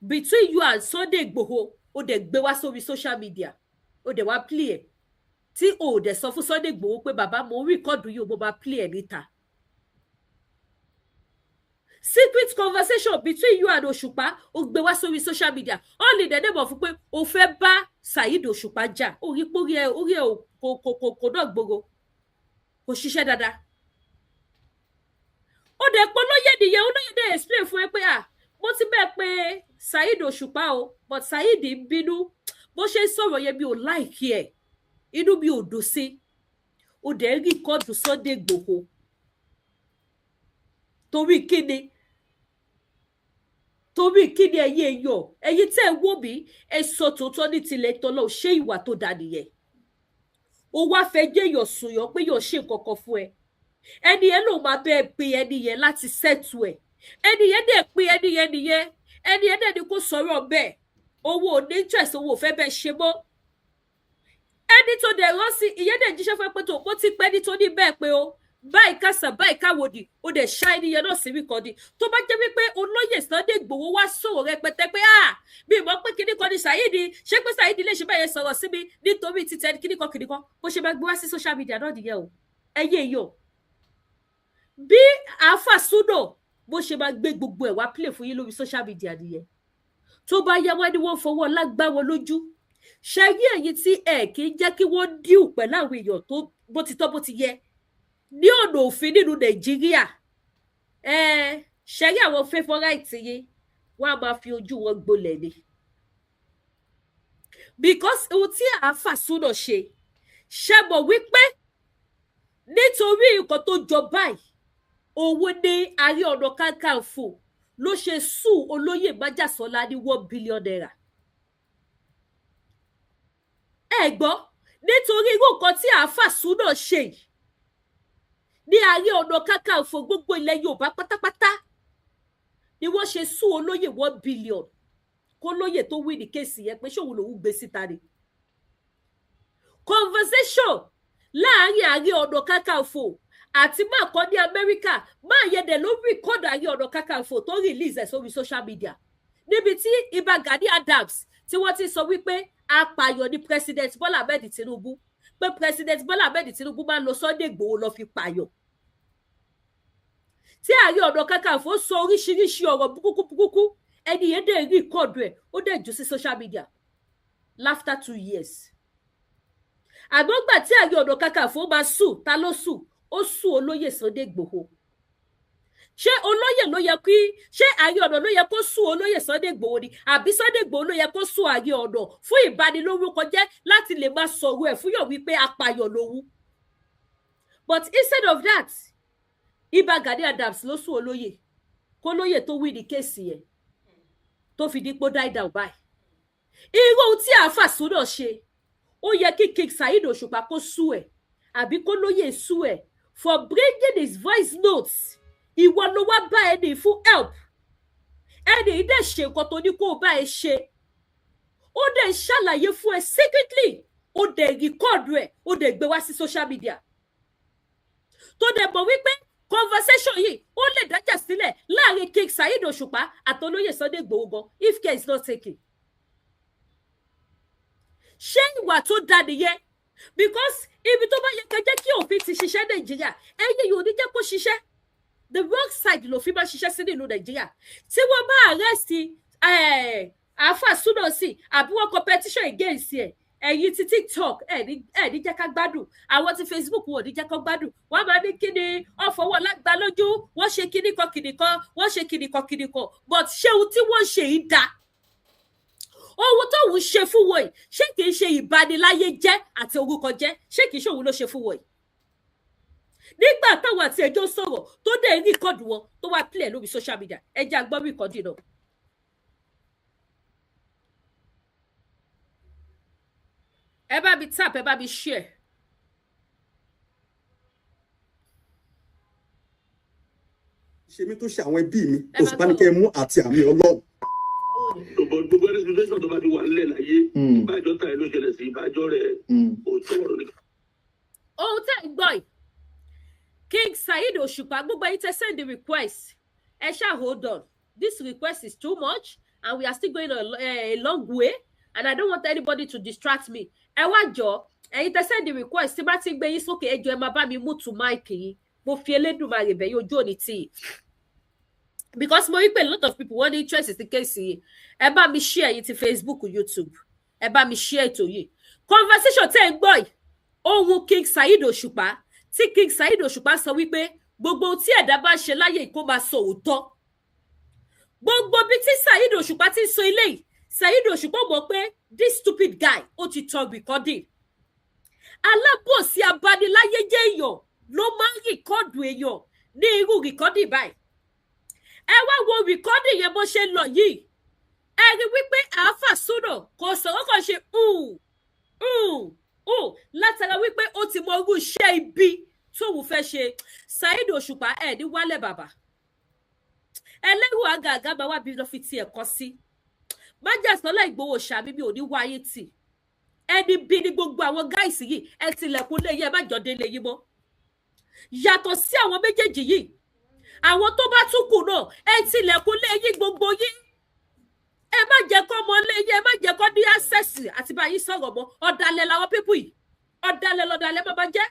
between you and Sunday Igboho ó dẹ̀ gbé wá sórí social media ó dẹ̀ wá play ẹ̀ tí ó dẹ̀ sọ fún Sunday Igboho pé bàbá mo rìkọ́dù yìí ó mo bá play ẹ̀ níta secret conversation between you and Òṣùpá ó gbé wá sórí social media all in the name of pé ó fẹ́ bá Saheed Òṣùpá jà ó rí pórí ẹ kò náà gbogbo kò ṣiṣẹ́ dáadáa ó dẹ̀ pé olóyè nìyẹn olóyè dẹ̀ explain fún ẹ pé mo ti bẹ́ẹ̀ pé Saheed Òṣùpá o but Saheed ń bínú bó ṣe ń sọ̀rọ̀ yẹn mi ò láìkí ẹ̀ inú mi ò dùn sí ó dẹ̀ rí kọ́ọ̀dù Sunday Igboho torí kíni ẹ̀yin tẹ́ ẹ wò mí ẹ sọ tòótọ́ ní tilẹ̀ tọ́lọ́ ṣé ìwà tó dá nìyẹn ó wá fẹ́ jẹ́ èèyàn sùnyàn pé yóò ṣe nǹkan kan fún ẹ ẹni yẹn ló máa bẹ́ẹ̀ pe ẹni yẹn láti sẹ́tù ẹ̀ ẹni yẹn dẹ̀ pe ẹni yẹn nìyẹn ẹni yẹn dẹ̀ ni kò sọ̀rọ̀ bẹ́ẹ̀ owó ò ní interest owó ò fẹ́ bẹ́ẹ̀ ṣe mọ́ ẹni tó dẹ̀ rán sí ìyẹn dẹ̀ jíṣẹ́ fẹ́ pé tó ó ti pẹ́ ní tó ní bẹ́ẹ̀ pé ó báyìí kásà báyìí káwòdì ó dẹ̀ ṣá ẹni yẹn náà sí rìkọ́dì tó bá jẹ́ wípé olóyè Sunday Igboho wá sọ̀rọ̀ rẹpẹtẹ pé bí ìmọ̀ pé kíní kan ní Saheed ṣé pé Saheed lè ṣe báyẹn sọ̀rọ̀ sí mi nítorí títẹ kíní kan bó ṣe máa gbé wá sí social media náà nìyẹn o ẹyẹ yọ bí àáfà súnà bó ṣe máa gbé gbogbo ẹ̀ wá play fún yín lórí social media nìyẹn tó bá yá wá ní wọ́n fọwọ́ lágbá wọn lójú ṣe yí ẹ̀yin tí ẹ̀ kì í jẹ́ kí wọ́n díù pẹ̀lú àwọn èèyàn tó bó ti tọ́ bó ti yẹ ní ọ̀nà òfin nínú Nàìjíríà ṣẹ́rí àwọn favourite yín wọ́n á máa fi ojú wọn gbolẹ̀ ni because ohun tí àáfà súnà ṣe mọ̀ wípé nítorí nǹkan tó jọ báyìí òun ní Ààrẹ Ọ̀nà Kakanfò ló ṣe sùn olóyè Májàsọ́lá ní 1 billion naira ẹ gbọ́ nítorí irú nǹkan tí àáfà súnà ṣe yìí ní Ààrẹ Ọ̀nà Kakanfò gbogbo ilẹ̀ Yorùbá pátápátá ni wọ́n ṣe sún olóyè 1 billion kó lóyè tó wí ní kéèsì yẹn pé ṣòwò lòún gbé síta ni conversation láàárín Ààrẹ Ọ̀nà Kakanfò àti máa kọ́ ní Amẹ́ríkà máa yẹdẹ̀ ló record Ààrẹ Ọ̀nà Kakanfò tó release ẹ̀ sórí social media níbi tí Ìbà Gani Adams tí wọ́n ti sọ wípé apààyàn ni President Bola Ahmed Tinubu pé President Bola Ahmed Tinubu máa ń lo Sunday Igboho lọ fi pààyàn tí Ààrẹ Ọ̀nà Kakanfò sọ oríṣiríṣi ọ̀rọ̀ burúkú ẹni yẹn dẹ̀ rí ìkọ́ọ̀dù ẹ̀ ó dẹ̀ jù sí social media after 2 years àgbọ̀ngbà tí Ààrẹ Ọ̀nà Kakanfò máa sùn ta ló sùn ó sùn olóyè Sunday Igboho ṣé olóyè ló yẹ kí ṣé Ààrẹ Ọ̀nà ló yẹ kó sùn olóyè Sunday Igboho ni àbí Sunday Igboho ló yẹ kó sùn Ààrẹ Ọ̀nà fún ìbanilórúkọ jẹ́ láti lè máa sọ̀rọ̀ ẹ̀ fún yàn wípé apààyàn lòun but instead of that Ìbà Gani Adams ló sùn olóyè kó lóyè tó wí ní kéèsì yẹn tó fi dípò die down báyìí irú ohun tí àáfà súnà ṣe ó yẹ kí King Saheed Òṣùpá kó sùn ẹ̀ àbí kó lóyè sùn ẹ̀ for bringing his voice notes ìwọ ló wá bá ẹni fún help ẹni ìdẹ ṣe nǹkan tó ní kó o bá ẹ ṣe ó dẹ̀ ṣàlàyé fún ẹ secretly ó dẹ̀ rìkọ́ọ̀dù ẹ̀ ó dẹ̀ gbé wá sí social media tó dẹ̀ mọ̀ wípé conversation yìí ó lè dájà sílẹ̀ láàrin King Saheed Òṣùpá àtolóyè Sunday Igboho gan if care is not taken ṣé ìwà tó dá nìyẹn because ibi tó bá yẹ ká jẹ́ kí òfin ti ṣiṣẹ́ Nàìjíríà ẹ̀yẹ yóò ní jẹ́ kó ṣiṣẹ́ the wrong side lòfin máa ṣiṣẹ́ sí nínú Nàìjíríà tí wọ́n bá arrest àáfà súná sí àbí wọn competition against ẹ ẹ̀yin ti TikTok ẹ ní jẹ́ ká gbádùn, àwọn ti Facebook wọn ò ní jẹ́ ká gbádùn, wọ́n máa ní kíni ọ̀fọwọ́ lágbá lójú, wọ́n ṣe kíní kan wọ́n ṣe kíní kan but ṣé ohun tí wọ́n ṣe yìí dáa? Ohun tó wù ṣe fún wọn yìí ṣé kì í ṣe ìbaniláyé jẹ́ àti orúkọ jẹ́, ṣé kì í ṣe òun ló ṣe fún wọn yìí? Nígbà táwọn àti ẹjọ́ sọ̀rọ̀ tó dé rìkọ́dù wọn tó wá play lórí social media, ẹ jẹ́ àgbọ́ rìkọ́dù náà. Ẹ bá mi tap, ẹ bá mi share. Ṣe mi tó ṣe àwọn ẹbí mi tó sì bá ní kẹ́ mú àti àmì Ọlọ́run. Gbogbo ẹni situation tó bá ti wà nílẹ̀ láyé, ìbájọ́ ta ẹ ló ṣẹlẹ̀ sí ìbájọ́ rẹ̀ òótọ́ ọ̀rọ̀ ni. Ohun tẹ́ ń gbọ́ yìí, King Saheed Òṣùpá, gbogbo ẹ̀yin tẹ́ send the request, ẹ ṣáà hold on. This request is too much and we are still going a long way and I don't want anybody to distract me. Ẹ wá jọ, ẹ̀yin tẹ́ send the request, tí bá ti gbé yín sókè, ẹ jọ̀ọ́ ẹ máa bá mi mute mic yín. Mo fi Elédùmarè bẹ̀ yín, ojú òní tì. Because mo rí pé a lot of people want interest in the case yìí. Ẹ bá mi share yìí ti Facebook, YouTube. Ẹ bá mi share ètò yìí. Conversation tẹ́ ń gbọ́ yìí, ohun King Saheed Òṣùpá, tí King Saheed Òṣùpá sọ wípé gbogbo ohun tí ẹ̀dá bá ṣe láyé kó máa sọ òótọ́. Gbogbo bí tí Saheed Òṣùpá ti sọ eléyìí, Saheed Òṣùpá mọ̀ pé this stupid guy ó ti tọ recording. Alábòsí abániláyé jẹ́ èèyàn ló máa ń rìkọ́dù èèyàn ní irú recording báyìí. Ẹ wá wo recording yẹn bó ṣe lọ yìí. Ẹ rí wípé àáfà súnà kò sọ̀rọ̀ kan ṣe látara wípé ó ti mọ irú iṣẹ́ ibi tóun fẹ́ ṣe. Saheed Òṣùpá ẹ̀ ní wálẹ̀ bàbá. Ẹlẹ́rù àgàgà máa wá bí lọ fi ti ẹ̀kọ́ sí. Májàsọ́lá Ìgbòho ṣàmì mi ò ní wáyé tì. Ẹni bí ní gbogbo àwọn gáìsì yìí, ẹ tilẹ̀kùn lé yín, ẹ má jọ délé yín mọ́. Yàtọ̀ sí àwọn méjèèjì yìí, àwọn tó bá tún kù náà, ẹ tilẹ̀kùn lé yín gbogbo yín. Ẹ má jẹ́ kó mọ lé yín, ẹ má jẹ́ kó ní access àti bá yín sọ̀rọ̀ mọ́. Ọ̀dàlẹ̀ làwọn pípù yìí. Ọ̀dàlẹ̀ lọ̀dàlẹ̀ má bá jẹ́.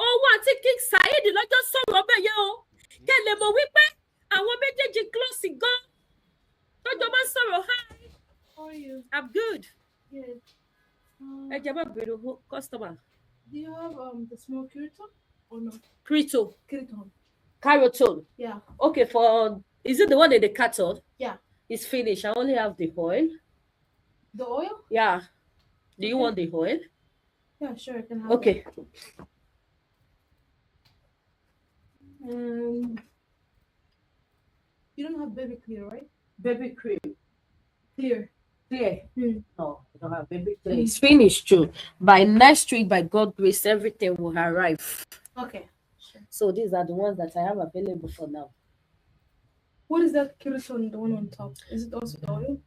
Owó àti King Saheed lọ́jọ́ sọ̀rọ̀ ọbẹ̀ yẹn o. Kẹ́ lè mọ̀ wípé àwọn méjèèjì close gan. Lọ́jọ́ máa ń sọ̀rọ̀ hi. How are you? I'm good. Good. Ẹ jẹ́ bá bèrè customer. Do you have the small Kirito or no? Krito. Kirito. Carotone. Yeah. Okay, is it the one in the carton? Yeah. It's finished. I only have the oil. The oil? Yeah. Do you want the oil? Yeah, sure, I can have Okay. it. You don't have baby clear, right? Baby cream. Clear. Clear. Mm. No, I don't have baby clear. It's finished too. By next week, by God's grace, everything will arrive. Okay. Sure. So these are the ones that I have available for now. What is that Kirito, the one on top? Is it also the oil?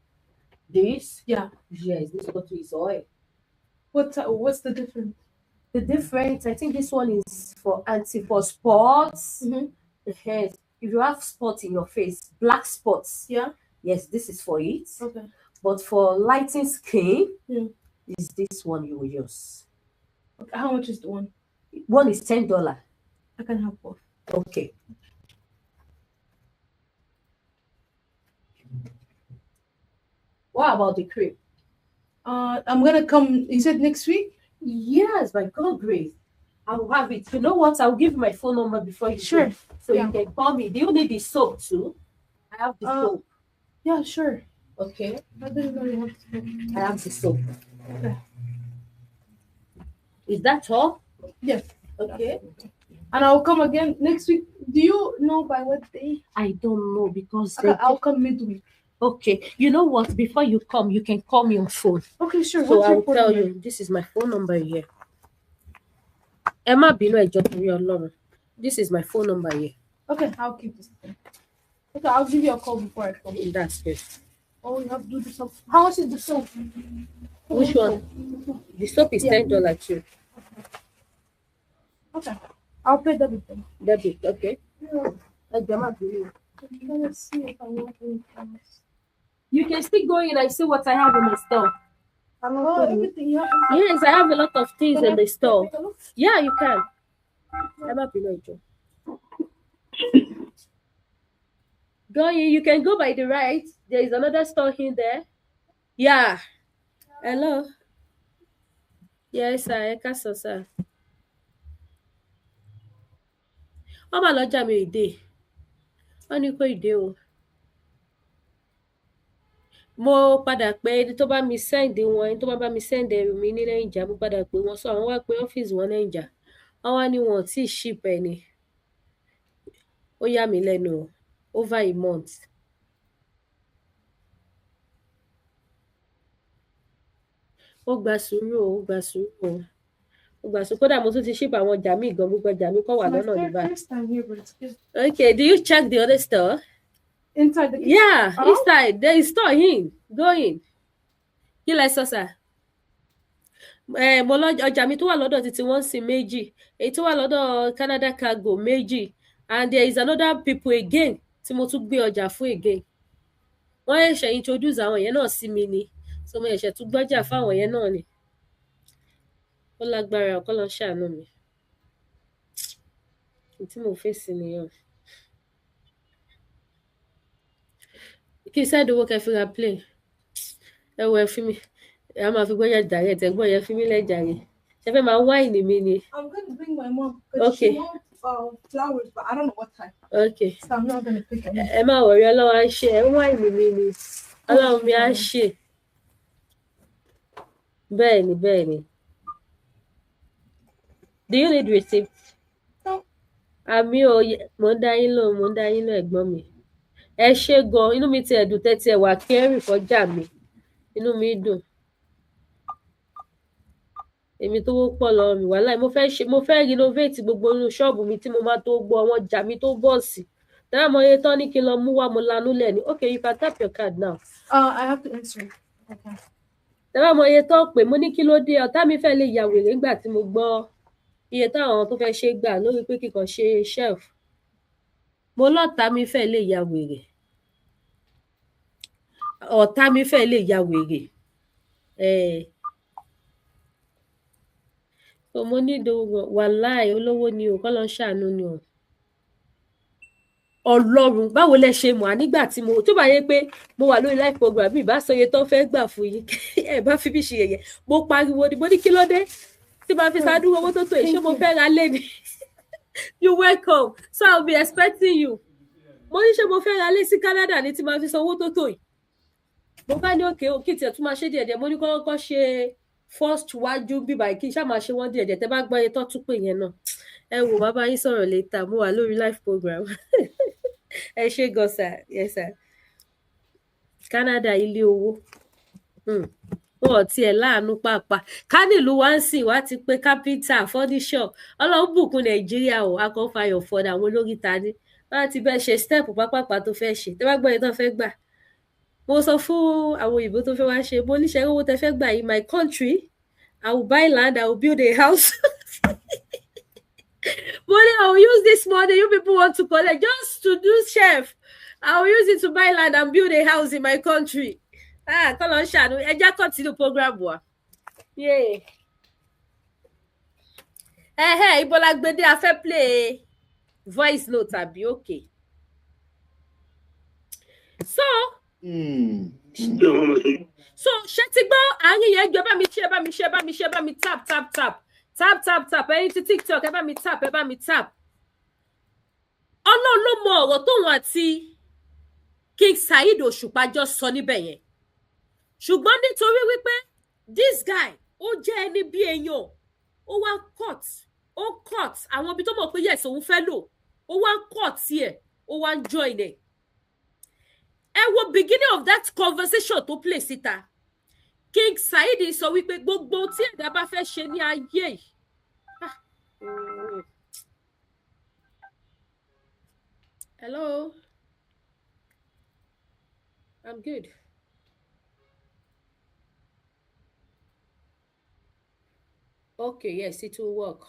This? Yeah. Yes, this bottle is oil. What's the difference? The difference, I think this one is for spots. Mm-hmm. Yes. If you have spots in your face, black spots. Yeah. Yes, this is for it. Okay. But for lighting skin, Mm. is this one you will use. Okay. How much is the one? One is $10. I can have both. Okay. What about the cream? I'm gonna come. You said next week? Yes, by God's grace. I will have it. You know what? I'll give you my phone number before you Sure. go. So Yeah. you can call me. Do you need the soap too? I have the soap. Yeah, sure. Okay. I didn't know you have to. I have the soap. Okay. Is that all? Yes. Okay. And I'll come again next week. Do you know by what day? I don't know because Okay, I'll come midweek. okay. You know what? Before you come, you can call me on phone. Okay, sure. So What's I your will phone tell number? you. This is my phone number here. Emma Bino Ejotori. This is my phone number here. Okay, I'll keep this. Okay, I'll give you a call before I come. That's good. Oh, you have to do the soap. How much is the soap? Which one? The soap is Yeah. $10 too. Okay, I'll pay debit then. Debit, okay. Yeah. Emma Bino. Let's see if I want anything else. You can still go in and see what I have in the store. Oh, everything you have. Yes, I have a lot of things in the store. Take a look. Yeah, you can. Emma Bino Ejo. Going, you can go by the right. There is another store in there. Yeah. Hello. Yes, sir. Sir. Oh, my Lord, Jamie, ìdè. Wọ́n ní pé ìdè o. Mo padà pé ẹni tó bá mi send wọn, ẹni tó bá mi send ẹrù mi ní Naija, mo padà pé wọ́n sọ àwọn wá pé ọ́fíìsì wọn Naija. Wọ́n wá ní wọn ò tí ì ship ẹ ni. Ó yà mí lẹ́nu o. Over a month. Ó gba sùúrù o, ó gba sùúrù o. Ó gba sùúrù. Kódà mo tún ti ship àwọn ọjà mi gan, gbogbo ọjà mi kọ́ wà lọ́nà níbà. Okay, do you check the other store? Inside the Yeah, inside. There is store in. Go in. Kí lẹ sọ sà? Mo lọ ọjà mi tó wà lọ́dọ̀ títí wọ́n sì méjì. Èyí tó wà lọ́dọ̀ Canada Cargo méjì. And there is another people again tí mo tún gbé ọjà fún again. Wọ́n ṣe introduce àwọn yẹn náà sí mi ni. So mo ṣe tún gbọ́jà fáwọn yẹn náà ni. Ó lágbára ọkọ lọ ṣàánú mi. Tí mo fèsì nìyẹn. Kí sẹ́ẹ̀dì owó kẹfì ra plane. Ẹ wọ ẹ fi mi. Ẹ máa fi gbọ́jà direct ẹ̀gbọ́n yẹn fi mí lẹ́jà yẹn. Ṣé fẹ́ máa wáìnì mi ni? I'm going to bring my mom because Okay. she wants flowers, but I don't know what time. Okay. So I'm not going to pick any. Ẹ máa wọ̀rí Ọlọ́run á ṣe. Ẹ wáìnì mi ni. Ọlọ́run mi á ṣe. Bẹ́ẹ̀ni, bẹ́ẹ̀ni. Do you need receipt? No. Àmì ò mo ń dá yín lò ẹ̀gbọ́n mi. Ẹ ṣé gan, inú mi ti ẹ̀dùn tẹ́tí ẹ̀ wà kẹ́rì fọ́jà mi. Inú mi dùn. Èmi tó wọ́pọ̀ lọ́wọ́ mi wàhálà mo fẹ́ renovate gbogbo inú ṣọ́ọ̀bù mi tí mo máa tó gbọ́ àwọn ọjà mi tó bọ̀ sí. Tẹ́lá mo yẹ tán ní kí n lọ mú wá mo lanú lẹ̀ ni. Okay, you can tap your card now. I have to answer. Okay. Tẹ́lá mo yẹ tán pé mo ní kí ló dé ọ̀tá mi fẹ́ lè ya wèrè nígbà tí mo gbọ́ iye táwọn tó fẹ́ ṣe gbà lórí pé kíkan ṣe shelf. Mo lọ́ọ̀tá mi fẹ́ lè ya wèrè. Ọ̀tá mi fẹ́ lè ya wèrè. So mo ní ìdòwò wàláì olówó ni o kọ́ lọ ṣàánú ni o. Ọlọ́run báwo lẹ ṣe mọ̀ nígbà tí mo tó bá yẹ pé mo wà lórí live program mi bá sọ iye tó fẹ́ gbà fún yín ẹ bá fi bí ṣe yẹ̀yẹ́ mo pariwo ni mo ní kí ló dé tí màá fi ṣàdúró owó tó tó yìí ṣé mo fẹ́ ra lé ni. You welcome, so I'll be expecting you. Mo ní ṣé mo fẹ́ ra lé sí Canada ni tí màá fi san owó tó tó yìí. Mo bá ní òkè tí ẹ̀ tún máa ṣe díẹ̀díẹ̀ mo ní kọ́kọ́ ṣe first wájú bíbá kí n ṣáà máa ṣe wọ́n díẹ̀díẹ̀ tẹ́ bá gbọ́ iye tó tún pè yẹn náà. Ẹ wò bàbá yín sọ̀rọ̀ later mo wà lórí live program. Ẹ ṣé gan sir, yes sir. Canada ilé owó. Wọn ò tiẹ̀ láàánú pàápàá. Ká nílùú wá ń sìn wá ti pé kápítà fọ́níṣọ̀ Ọlọ́run bùkún Nàìjíríà o akọ́fàyọ̀ fọ́dà àwọn olórí ta ní. Wọ́n ti bẹ́ẹ̀ ṣe step pápápá tó fẹ́ ṣe tẹ́ bá gbọ́ iye tó fẹ́ gbà. Mo sọ fún àwọn òyìnbó tó fẹ́ wá ṣe mo níṣẹ́ owó tẹ́ fẹ́ gbà in my country I will buy land, I will build a house. Money, I will use this money you people want to collect just to do chef. I will use it to buy land and build a house in my country. Come on, Shanu. I just continue program. Yeah. Hey, Ibola Gbede, I fẹ́ play voice note àbí okay. So, ṣé ti gbọ́ àárín yẹn gbé bá mi tap ẹ̀yin ti TikTok ẹ bá mi tap. Ọlọ́run ló mọ ọ̀rọ̀ tóun àti King Saheed Òṣùpá jọ sọ níbẹ̀ yẹn. Ṣùgbọ́n nítorí wípé this guy ó jẹ́ ẹni bí èèyàn ó wá cut àwọn ibi tó mọ̀ pé yes òun fẹ́ lò ó wá cut ẹ̀ ó wá join ẹ̀. Ẹ wo beginning of that conversation tó play síta. King Saheed sọ wípé gbogbo tí ẹ̀dá bá fẹ́ ṣe ní ayé yìí. Hello. I'm good. Okay, yes, it will work.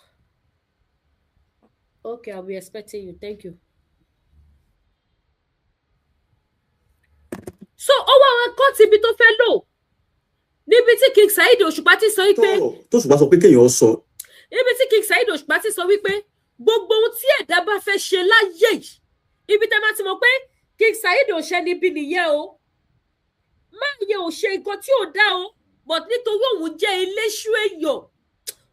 Okay, I'll be expecting you. Thank you. So, ọwọ́ àwọn kan ti ibi tó fẹ́ lò. Níbi tí King Saheed Òṣùpá ti sọ wípé. Tó Òṣùpá sọ pé kéèyàn sọ. Níbi tí King Saheed Òṣùpá ti sọ wípé gbogbo ohun tí ẹ̀dá bá fẹ́ ṣe láyé yìí. Ibi tẹ́ máa ti mọ̀ pé King Saheed ò ṣe níbi nìyẹn o máa yẹ ò ṣe nǹkan tí ò dá o but nítorí òun jẹ́ eléṣù èèyàn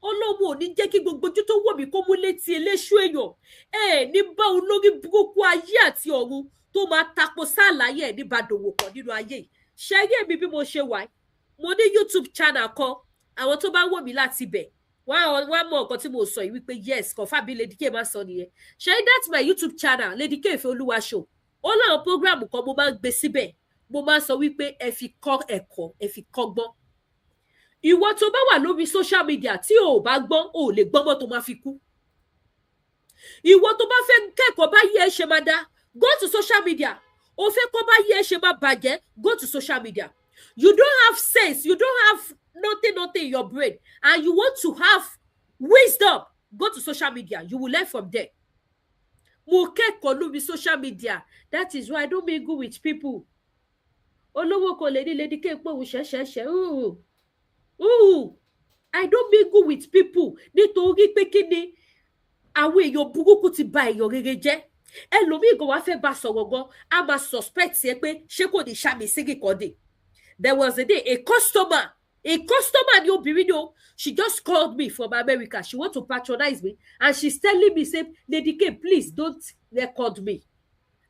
Ọlọ́run ò ní jẹ́ kí gbogbo ojú tó wò mí kó mú létí eléṣù èèyàn ní bá olórí burúkú ayé àti ọ̀run tó máa tapo sáàláyé ní bá dòwò pọ̀ nínú ayé yìí ṣe rí èmi bí mo ṣe wà mo ní YouTube channel kan àwọn tó bá wò mí láti bẹ̀ wọ́n mọ nǹkan tí mo sọ yìí wípé yes confam bí Lady K máa sọ nìyẹn ṣe that's my YouTube channel Lady K Ìfẹ́olúwa show ó láwọn program kan mo máa ń gbé síbẹ̀ mo máa ń sọ wípé ẹ fi kọ́ ẹ̀kọ́ ẹ fi kọ́gbọ́n ìwọ tó bá wà lórí social media tí o ò bá gbọ́n o ò lè gbọ́mọ́ tó máa fi kú ìwọ tó bá fẹ́ kẹ́kọ̀ọ́ bá yẹ ẹ ṣe máa dá go to social media o fẹ́ kọ́ bá yẹ ẹ ṣe máa bàjẹ́ go to social media you don't have sense you don't have nothing in your brain and you want to have wisdom go to social media you will learn from there mo kẹ́kọ̀ọ́ lórí social media that is why I don't mingle with people olówó kò lè ní Lady K pé òun ṣẹ̀ṣẹ̀ṣẹ̀ I don't mingle with people nítorí pé kí ni àwọn èèyàn burúkú ti bà èèyàn rere jẹ́ ẹlòmíì gan wá fẹ́ bá sọ̀rọ̀ gan a máa suspect ẹ pé ṣé kò ní ṣàmì sí kíkọ́dé there was a day a customer ni obìnrin ni o she just called me from America she want to patronize me and she's telling me say Lady K please don't record me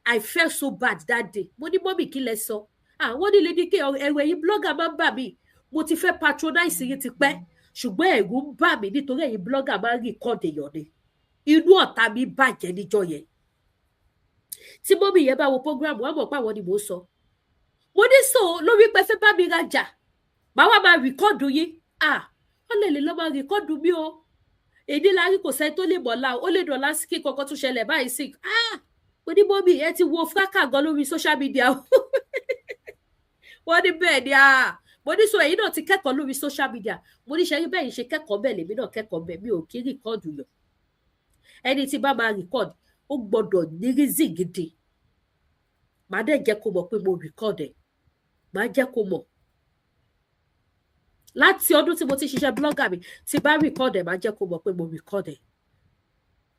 I felt so bad that day mo ní mọ́mì kí lẹ sọ àwọn ní Lady K ẹ̀rù ẹ̀yin blogger máa ń bà mí mo ti fẹ́ patronize yín ti pẹ́ ṣùgbọ́n ẹ̀rù ń bà mí nítorí ẹ̀yin blogger máa ń record èèyàn ni inú ọ̀tá mi bàjẹ́ níjọ́ yẹn tí mọ́mì yẹn bá wo program wọn mọ̀ pé àwọn ni mò ń sọ mo ní so lórí pé fẹ́ bá mi rajà màá wá máa rìkọ́ọ̀dù yín ó lè lọ́ máa rìkọ́ọ̀dù mi o èdè láàrin kò sẹ́ni tó lè mọ̀lá ó lè dọ̀lá sí kí kankan tún ṣẹlẹ̀ báyìí sí mo ní mọ́mì ẹ ti wo fúrákà gan lórí social media wọ́n ní bẹ́ẹ̀ ni mo ní so ẹ̀yin náà ti kẹ́kọ̀ọ́ lórí social media mo ní ṣẹ́yìn bẹ́ẹ̀ ṣe kẹ́kọ̀ọ́ bẹ́ẹ̀ lèmi náà kẹ́kọ̀ọ́ bẹ́ẹ̀ mi ò kí rìkọ́ọ̀dù yàn ẹni tí bá máa rìkọ́ọ̀dù ó gbọ́dọ̀ ní rízì gidi màá dẹ̀ jẹ́ kó mọ̀ pé mo rìkọ́ọ̀dù ẹ̀ màá jẹ́ kó mọ̀ láti ọdún tí mo ti ṣiṣẹ́ blogger mi tí bá rìkọ́ọ̀dù ẹ̀ màá jẹ́ kó mọ̀ pé mo rìkọ́ọ̀dù ẹ̀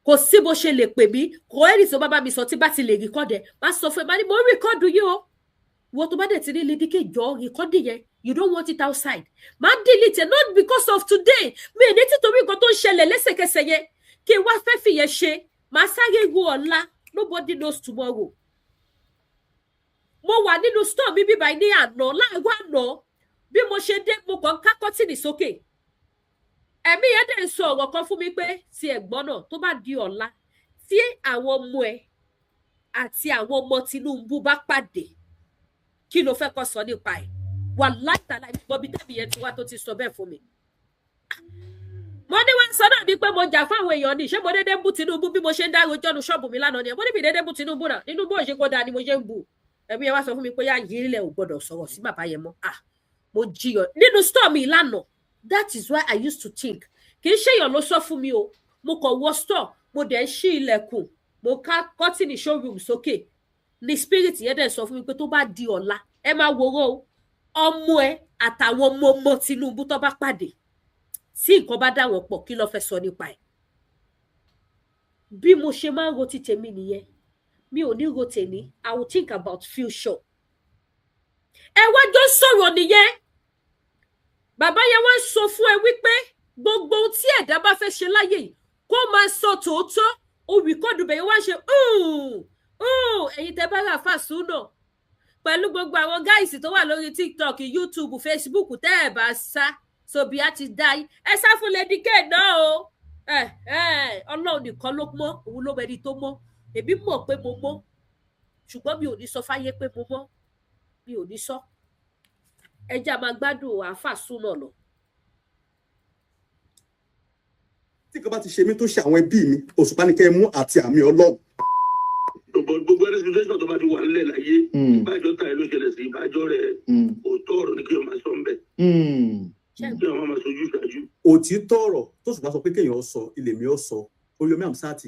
kò sí bó ṣe lè pè mí kò ẹni tó bá mi sọ tí bá ti lè rìkọ́ọ̀dù ẹ̀ má sọ fún ẹ má ní mo rìkọ́ọ̀dù yìí o wọ́n tó bá dẹ̀ ti ní Lady K jọ rìkọ́ọ̀dù yẹn you don't want it outside má delete it not because of today mi ní títorí nǹkan tó ń ṣẹlẹ̀ lẹ́sẹ̀kẹsẹ̀ yẹn kí n wá fẹ́ fìyẹn ṣe màá sáré ru ọ̀la nobody knows tomorrow mo wà nínú store mi bíbá ní àná láàárọ̀ àná bí mo ṣe dé mo kàn ká kọ́tìnì sókè ẹ̀mí yẹn dẹ̀ ń sọ ọ̀rọ̀ kan fún mi pé ti ẹ̀gbọ́n náà tó bá di ọ̀la tí àwọn ọmọ ẹ àti àwọn ọmọ Tinubu bá pàdé kí ló fẹ́ kọ́ sọ nípa ẹ̀ wà látàlá ìbọ̀bí tẹ̀mí yẹn ti wá tó ti sọ bẹ́ẹ̀ fún mi mo ní wá sọ náà ní pé mo jà fún àwọn èèyàn ní ṣé mo dédé bú Tinubu bí mo ṣe ń dárò jọ́nu ṣọ́ọ̀bù mi lánàá ni mo níbi dédé bú Tinubu náà nínú bó ṣe kó dáa ni mo ṣe ń bú ẹ̀mí yẹn wá sọ fún mi pé yá yìí ilẹ̀ ò gbọ́dọ̀ sọ̀rọ̀ sí bàbá yẹn mọ́ mo jiyàn nínú store mi lánàá that is why I used to think kì í ṣèyàn ló sọ fún mi o mo kàn wọ store mo dẹ̀ ń ṣí ilẹ̀kùn mo ká kọ́tìnì showroom sókè ní spirit yẹn dẹ̀ sọ fún mi pé tó bá di ọ̀la ẹ máa wòró ọmọ ẹ àtàwọn ọmọ Tinubu tó bá pàdé tí nǹkan bá dà wọ́n pọ̀ kí ló fẹ́ sọ nípa ẹ̀ bí mo ṣe máa ń ro ti tèmi nìyẹn mi ò ní ro tèmi I will think about future ẹ wá jọ sọ̀rọ̀ nìyẹn bàbá yẹn wá sọ fún ẹ wípé gbogbo ohun tí ẹ̀dá bá fẹ́ ṣe láyé yìí kó máa sọ tòótọ́ ó rìkọ́dù bẹ̀yẹ wá ṣe ẹ̀yin tẹ́ bá rà fàṣù náà pẹ̀lú gbogbo àwọn gáìsì tó wà lórí TikTok YouTube Facebook tẹ́ ẹ̀ bá sá sobi á ti dá yín ẹ sá fún Lady K náà o Ọlọ́run nìkan ló mọ̀ òun ló mẹ́ni tó mọ̀ èmi mọ̀ pé mo mọ̀ ṣùgbọ́n mi ò ní sọ fáyé pé mo mọ̀ mi ò ní sọ ẹjẹ́ a máa gbádùn àáfàá náà lọ. tí kan bá ti ṣe mí tó ṣe àwọn ẹbí mi Òṣùpá ní kẹ́ ẹ mú àti àmì Ọlọ́run. gbogbo restitution tó bá ti wà nílẹ̀ láyé ìbájọ́ ta ẹ̀ ló ṣẹlẹ̀ sí ìbájọ́ rẹ̀ òótọ́ ọ̀rọ̀ ni kí wọ́n máa sọ ń bẹ̀. kí wọ́n máa sojú ṣáájú. òtítọ́ ọ̀rọ̀ tó Òṣùpá sọ pé kéèyàn sọ ilé mi ó sọ Olúyọmí Hamzat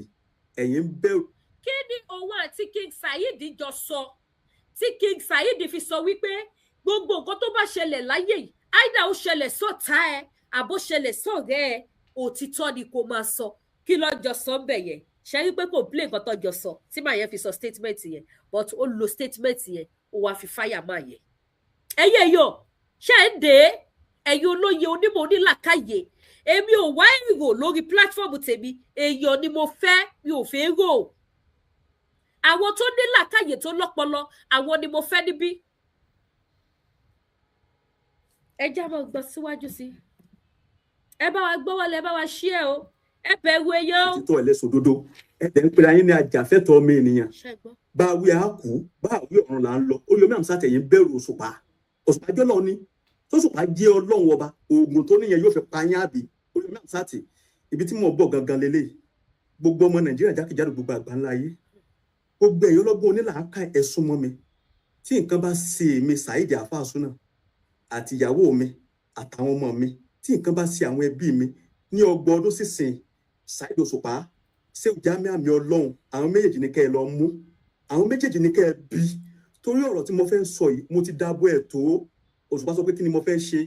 ẹ̀yin ń bẹ̀rù. kí ni òun àti King Saheed jọ sọ tí King Saheed fi sọ wípé gbogbo nǹkan tó bá ṣẹlẹ̀ láyé yìí àìdá ó ṣẹlẹ̀ sọ́ta ẹ àbó ṣẹlẹ̀ sọ́ọ̀rẹ́ ẹ òtítọ́ ni kò máa sọ kí lọ́jọ́ sọ ń bẹ̀ yẹn ṣe rí pé kò play nǹkan tó jọ sọ tí màá yẹn fi sọ statement yẹn but ó lo statement yẹn ó wá fi fáyà máa yẹn ẹyẹ yọ ṣe ń dé ẹ̀yin olóye onímọ̀ onílàkàyè èmi ò wá èrò lórí platform tèmi èèyàn ni mo fẹ́ mi ò fẹ́ rò àwọn tó ní làkàyè tó lọ́pọlọ àwọn ni mo fẹ́ níbí ẹ já máa gbọ́ síwájú sí ẹ bá wa gbọ́ wọlé ẹ bá wa ṣí ẹ o ẹ bẹ̀rù ẹyọ. òtítọ́ ẹlẹ́sùn òdodo ẹ tẹ̀ ń pera yín ní ajàfẹ́tọ̀ọ́ ọmọ ènìyàn bá wí àákú bá wí ọ̀run là ń lọ Oríyọmí Hamzat ẹ̀yin bẹ̀rù òṣùpá òṣùpá jẹ́ Ọlọ́run ni tóṣùpá jẹ́ Ọlọ́run ọba oògùn tó níyẹn yóò fi pa yín àbí Oríyọmí Hamzat ibi tí mo bọ̀ gangan lélẹ̀ gbogbo ọmọ Nàìjíríà jákèjádò gbogbo àgbáńlá ayé gbogbo ẹ̀yọ́ lọ́gbọ́n onílàáká ẹ̀sùn mọ́ mi tí nǹkan bá ṣe èmi Saheed Alfa Sunnah àti ìyàwó mi àtàwọn ọmọ mi tí nǹkan bá ṣe àwọn ẹbí mi ní 30 ọdún sísìn Saheed Òṣùpá ṣé ò já mi àmì Ọlọ́run àwọn méjèèjì ní kẹ́ ẹ lọ mú àwọn méjèèjì ní kẹ́ ẹ bí torí ọ̀rọ̀ tí mo fẹ́ sọ yìí mo ti dábọ̀ ẹ̀ tó Òṣùpá sọ pé kí ni mo fẹ́ ṣe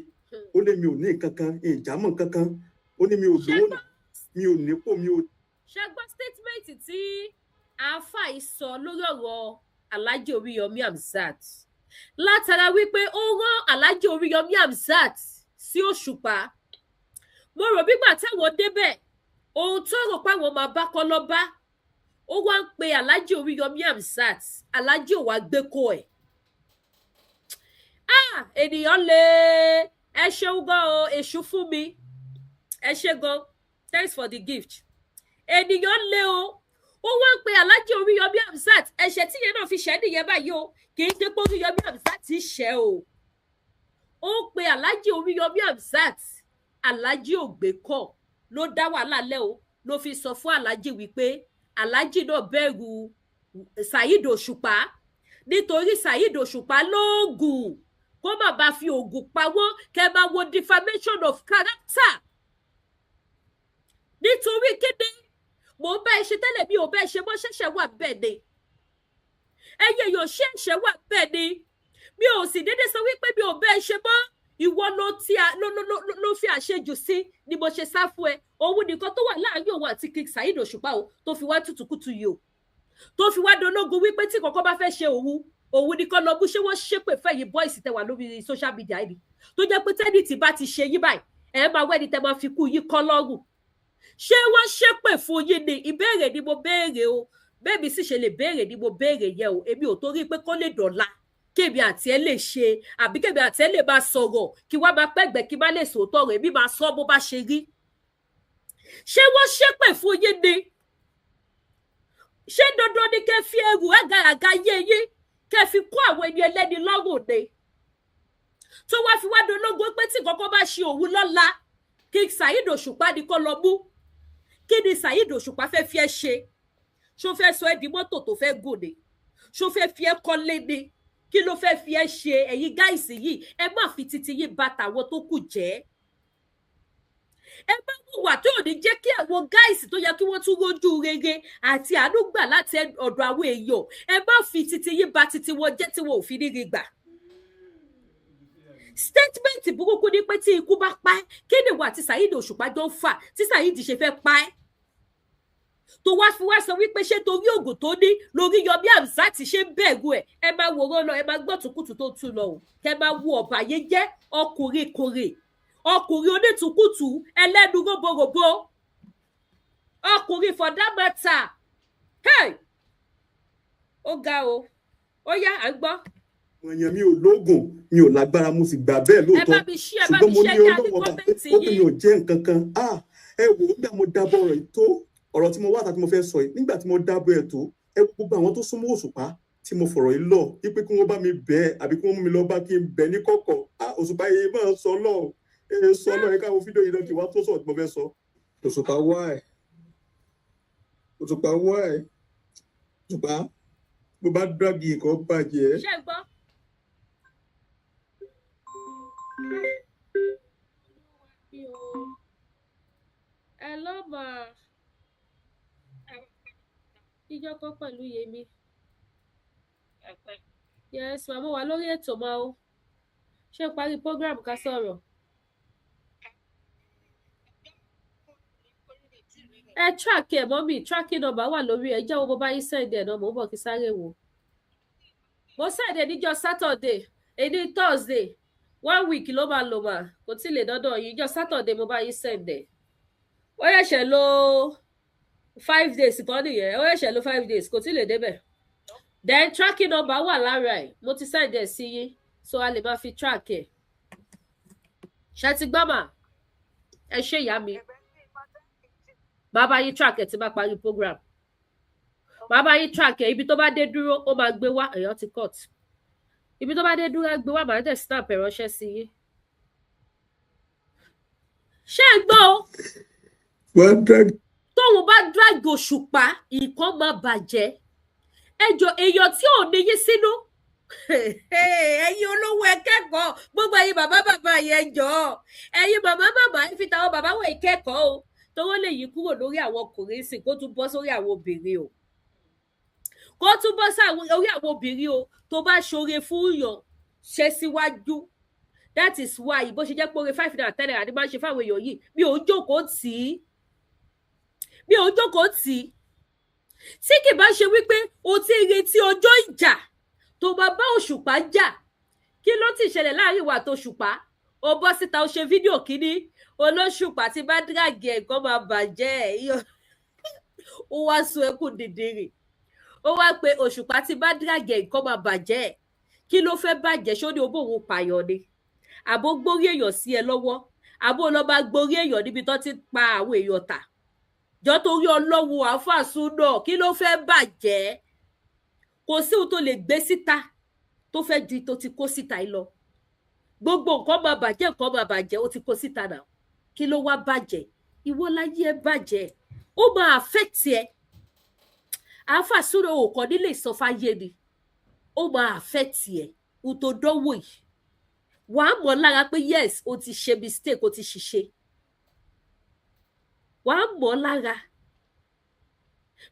ó lé mi ò ní nǹkan kan ìjàmọ̀ nǹkan kan ó ní mi ò lówó mi ò nípò mi ò. ṣé gbọ́ statement tí àáfà yìí sọ lórí ọ̀rọ̀ Alhaji Oríyọmí Hamzat látara wípé ó rán Alhaji Oríyọmí Hamzat sí Òṣùpá mo rò bígbà táwọn débẹ̀ ohun tó rò páwọn máa bá kọ́ lọ bá ó wá ń pe Alhaji Oríyọmí Hamzat Alhaji ò wá gbé kó ẹ̀ ènìyàn lè ẹ ṣeun gan o èṣù fún mi ẹ ṣe gan thanks for the gift ènìyàn lè o ó wá ń pe Alhaji Oríyọmí Hamzat ẹ̀ṣẹ̀ tí yẹn náà fi ṣẹ́ nìyẹn báyìí o kì í ṣe pé Oríyọmí Hamzat ti ṣẹ́ o ó ń pe Alhaji Oríyọmí Hamzat Alhaji ògbékọ̀ ló dá wàhálà lẹ́ o ló fi sọ fún Alhaji wípé Alhaji náà bẹ̀rù Saheed Òṣùpá nítorí Saheed Òṣùpá lóògùn kó má bàa fi oògùn pawó kẹ́ máa wo defamation of character nítorí kéde mo bá ẹ ṣe tẹ́lẹ̀ mi ò bá ẹ ṣe mọ́ ṣẹ̀ṣẹ̀ wà bẹ́ẹ̀ ni ẹyẹ yóò ṣẹ̀ṣẹ̀ wà bẹ́ẹ̀ ni mi ò sì dédé sọ wípé mi ò bá ẹ ṣe mọ́ ìwọ ló fi àṣejù sí ni mo ṣe sá fún ẹ òun nìkan tó wà láàrin òun àti King Saheed Òṣùpá o tó fi wá tútùkùtù yìí o tó fi wá dológun wípé tí kọ̀ọ̀kan bá fẹ́ ṣe òun nìkan lọ bú ṣé wọ́n ṣépè fẹ́yìn bọ́ìsì tẹwà lórí social media yìí tó jẹ́ pé tẹ́nìtì bá ti ṣe yín báyìí ẹ máa wẹ́ni tẹ́ máa fi kú yín kọ́ lọ́rùn ṣé wọ́n ṣépè fún yín ni ìbéèrè ni mo béèrè o bẹ́ẹ̀ mi sì ṣe lè béèrè ni mo béèrè yẹ o èmi ò torí pé kó lè dọ̀la kébi àti ẹ lè ṣe àbí kébi àti ẹ lè máa sọ̀rọ̀ kí wá máa pẹ́gbẹ́ kí má lè sòótọ́ rẹ̀ èmi máa sọ bó bá ṣe rí ṣé wọ́n ṣépè fún yín ni ṣé dandan ni kẹ́ fi ẹrù àgàràgà yé yín kẹ́ fi kó àwọn ẹni ẹlẹ́ni lọ́rùn ni tó wá fi wá dológun pé tí kọ́kọ́ bá ṣe òun lọ́la kí Saheed Òṣùpá ni kó lọ mú kí ni Saheed Òṣùpá fẹ́ fi ẹ́ ṣe ṣó fẹ́ sọ ẹ́ di mọ́tò tó fẹ́ gùn ni ṣó fẹ́ fi ẹ́ kọ́lé ni kí ló fẹ́ fi ẹ́ ṣe ẹ̀yin gáìsì yìí ẹ má fi titi yìí bà tàwọn tó kù jẹ́ ẹ má hùwà tó ò ní jẹ́ kí àwọn gáìsì tó yẹ kí wọ́n tún rójú rere àti àánú gbà láti ọ̀dọ̀ àwọn èèyàn ẹ má fi titi yìí bà titi wọn jẹ́ tí wọn ò fi rírí gbà statement burúkú ni pé tí ikú bá pa ẹ́ kí ni wà tí Saheed Òṣùpá jọ ń fà tí Saheed ṣe fẹ́ pa ẹ́ tó wá fi wá sọ wípé ṣé torí oògùn tó ní lórí Yomi Hamzat ṣe ń bẹ̀rù ẹ̀ ẹ máa wòrán lọ ẹ máa gbọ́ tùkùtù tó tún lọ o kẹ máa wo ọ̀bàyé jẹ́ ọkùnrin kòrè ọkùnrin onítùkùtù ẹlẹ́nu róborobo ọkùnrin for that matter hey ó ga o ó yá à ń gbọ́. èèyàn mi ò lóògùn mi ò lágbára mo sì gbà bẹ́ẹ̀ lóòótọ́ ṣùgbọ́n mo ní Ọlọ́run ọba ó pé mi ò jẹ́ nǹkan kan ẹ wò ó nígbà mo dábọ̀ ọ̀rọ̀ yìí tó ọ̀rọ̀ tí mo wá àtàtí mo fẹ́ sọ yìí nígbà tí mo dábọ̀ ẹ̀ tó ẹ gbogbo àwọn tó súnmọ́ Òṣùpá tí mo fọ̀rọ̀ yìí lọ wípé kí wọ́n bá mi bẹ̀ àbí kí wọ́n mú mi lọ bá kí n bẹ̀ ní kọ̀kọ̀ Òṣùpá yìí máa sọ lọ ẹ káwọn fídíò yìí náà kí wá tó sọ̀rọ̀ tí mo fẹ́ sọ. Òṣùpá why Òṣùpá why Òṣùpá mo bá dráàgì nǹkan bàjẹ́. ṣé gbọ́. Hello ma ìjọ kan pẹ̀lú Yẹmi yes ma mo wà lórí ètò ma o ṣé parí program ká sọ̀rọ̀ track ẹ mọ́mì tracking number wà lórí ẹ jẹ́ wo bó bá yín send ẹ̀ náà mo ń bọ̀ kí sáré wò mo send ẹ̀ níjọ́ Saturday èdè Thursday 1 week ló máa lò mà kò tí lè dọ́dọ̀ yìí ìjọ́ Saturday mo bá yín send ẹ̀ ó yẹ̀ṣẹ̀ lò 5 days kan nìyẹn ó yẹ̀ṣẹ̀ lò 5 days kò tí lè débẹ̀ then tracking number wà lára ẹ̀ mo ti send ẹ̀ sí yín so a lè máa fi track ẹ̀ ṣe ti gbọ́ mà ẹ ṣe ìyá mi bàbá yín track ẹ̀ tí bá parí program bàbá yín track ẹ̀ ibi tó bá dé dúró ó máa gbé wá èèyàn ti cut ibi tó bá dé dúró gbé wá màá dẹ̀ snap ẹ̀ ránṣẹ́ sí yín ṣé ẹ gbọ́ o tóun bá drag Òṣùpá nǹkan máa bàjẹ́ ẹjọ́ èèyàn tí ò ní yín sínú ẹ̀yin olówó ẹ kẹ́kọ̀ọ́ gbogbo ẹ̀yin bàbá yẹn jọ ẹ̀yin màmá ẹ fi tàwọn bàbá wọ̀ ìkẹ́kọ̀ọ́ o tówó lè yí kúrò lórí àwọn ọkùnrin sì kó tún bọ́ sórí àwọn obìnrin o kó tún bọ́ sórí àwọn obìnrin o tó bá ṣoore fún yàn ṣe síwájú that is why bó ṣe jẹ́ pé oore 5 naira 10 naira ni máa ń ṣe fáwọn èèyàn yìí mi ò jókòó tì í tí kì bá ṣe wípé o ti retí ọjọ́ ìjà tó máa bá Òṣùpá jà kí ló ti ṣẹlẹ̀ láàrin ìwà tó Òṣùpá o bọ́ síta o ṣe fídíò kíní olóṣùpá tí bá díràgì ẹ̀kọ́ máa bàjẹ́ ó wá sun ẹkún dìndìnrì ó wá pé Òṣùpá tí bá díràgì ẹ̀kọ́ máa bàjẹ́ kí ló fẹ́ bàjẹ́ ṣó ní obó òun pààyàn ni àbó gbórí èèyàn sí ẹ lọ́wọ́ àbó lọ bá gbórí èèyàn níbi tó ti pa àwọn èèyàn tà jọ torí Ọlọ́run àfàsù náà kí ló fẹ́ bàjẹ́ kò sí ohun tó lè gbé síta tó fẹ́ ju tó ti kó síta yìí lọ gbogbo nǹkan máa bàjẹ́ ó ti kó síta náà kí ló wá bàjẹ́ ìwọ láyé ẹ bàjẹ́ ó máa affect ẹ àfàsù náà ò kọ́ nílé ìsọfáyé ni ó máa affect ẹ ohun tó dánwò yìí wàá mọ̀ lára pé yes o ti ṣe mistake o ti ṣiṣẹ́ wàá mọ̀ lára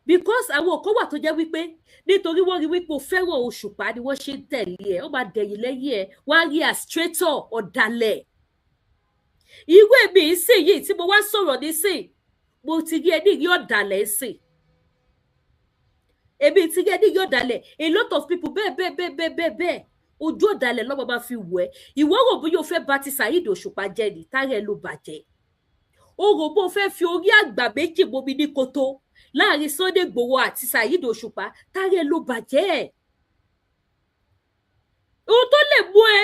because àwọn kan wà tó jẹ́ wípé nítorí wọ́n rí wípé o fẹ́ràn Òṣùpá ni wọ́n ṣe ń tẹ̀lé ẹ̀ ó máa dẹ̀yìn lẹ́yìn ẹ̀ wọ́n á rí àstrẹ́tọ̀ ọ̀dàlẹ̀ irú èmi ìsìn yìí tí mo wá sọ̀rọ̀ nísìn mo ti rí ẹni rí ọ̀dàlẹ̀ sìn èmi ti rí ẹni rí ọ̀dàlẹ̀ a lot of people bẹ́ẹ̀ ojú ọ̀dàlẹ̀ lọ́mọ máa fi wọ̀ ẹ́ ìwọ rò bóyá o fẹ́ bá ti Saheed Òṣùpá jẹ́ ni tárẹ̀ ló bàjẹ́ o rò bó fẹ́ fi orí àgbà méjì bomi ní koto láàrin Sunday Igboho àti Saheed Òṣùpá tárẹ̀ ló bàjẹ́ ẹ̀ ohun tó lè mú ẹ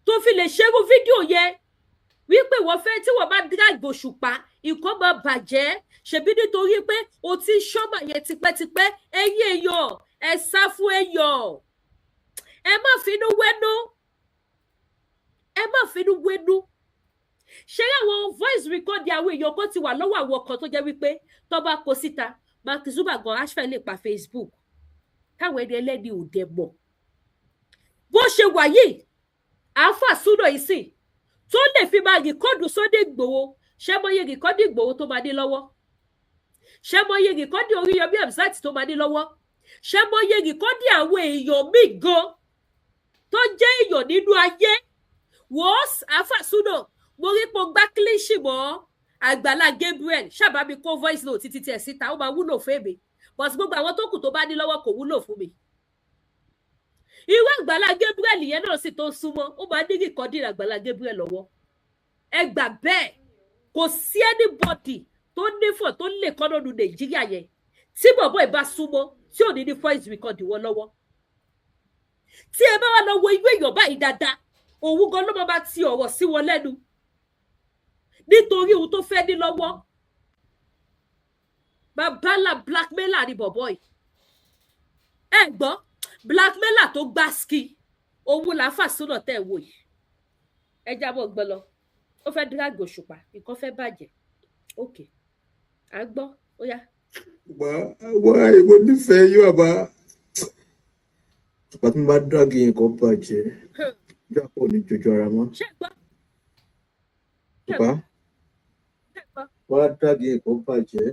tó fi lè ṣerú fídíò yẹn wípé wọ́n fẹ́ tí wọ́n bá drag Òṣùpá nǹkan máa bàjẹ́ ṣebí nítorí pé o ti ṣọ́mà yẹn tipẹ́tipẹ́ ẹ̀yin èèyàn ẹ sá fún èèyàn ẹ má finú wẹ́nu ṣé àwọn voice record àwọn èèyàn kan ti wà lọ́wọ́ àwọn kan tó jẹ́ wípé tó bá kó síta Mark Zuckerberg gan ashfẹ́ lè pa Facebook káwọn ẹni ẹlẹ́ni ò dẹ̀ mọ̀ bó ṣe wà yìí àfàsúnà yìí sì tó lè fi máa rìkọ́dù Sunday Igboho ṣé mọye rìkọ́dù Igboho tó máa ní lọ́wọ́ ṣé mọye rìkọ́dù Oríyọmí Hamzat tó máa ní lọ́wọ́ ṣé mọye rìkọ́dù àwọn èèyàn míì gan tó jẹ́ èèyàn nínú ayé wọ́n àfàsúnà mo rí pé gbá kílíṣì mọ́ Àgbàlá Gabriel ṣàbámi kó voice note títí ẹ̀ síta ó máa wúlò fún èmi but gbogbo àwọn tó kù tó bá ní lọ́wọ́ kò wúlò fún mi irú Àgbàlá Gabriel yẹn náà sì tó súnmọ́ ó máa ní rìkọ́dì Àgbàlá Gabriel lọ́wọ́ ẹ gbà bẹ́ẹ̀ kò sí anybody tó nífọ̀ tó lè kọ́ lọ́nu Nàìjíríà yẹn tí bọ̀bọ̀ ìbá súnmọ́ tí ò ní ní voice record wọn lọ́wọ́ tí ẹ bá wà lọ wo ìwé èèyàn báyìí dáadáa òun gan ló máa ti ọ̀rọ̀ sí wọn lẹ́nu nítorí ohun tó fẹ́ ní lọ́wọ́ babala blackmailer ni bọ̀bọ̀ yìí ẹ gbọ́ blackmailer tó gbá ski òun là fàsúnà tẹ̀ wò yìí ẹ jábọ̀ gbọ́ lọ ó fẹ́ drag Òṣùpá nǹkan fẹ́ bàjẹ́ òkè à ń gbọ́ ó yá. wá ìwọ nífẹ̀ẹ́ yóò àbá Òṣùpá tí mo bá drag yẹn kan bàjẹ́ ìjọ àpò ní jojo ara mọ́. ṣé gbọ́ Òṣùpá wá drag yẹn kan bàjẹ́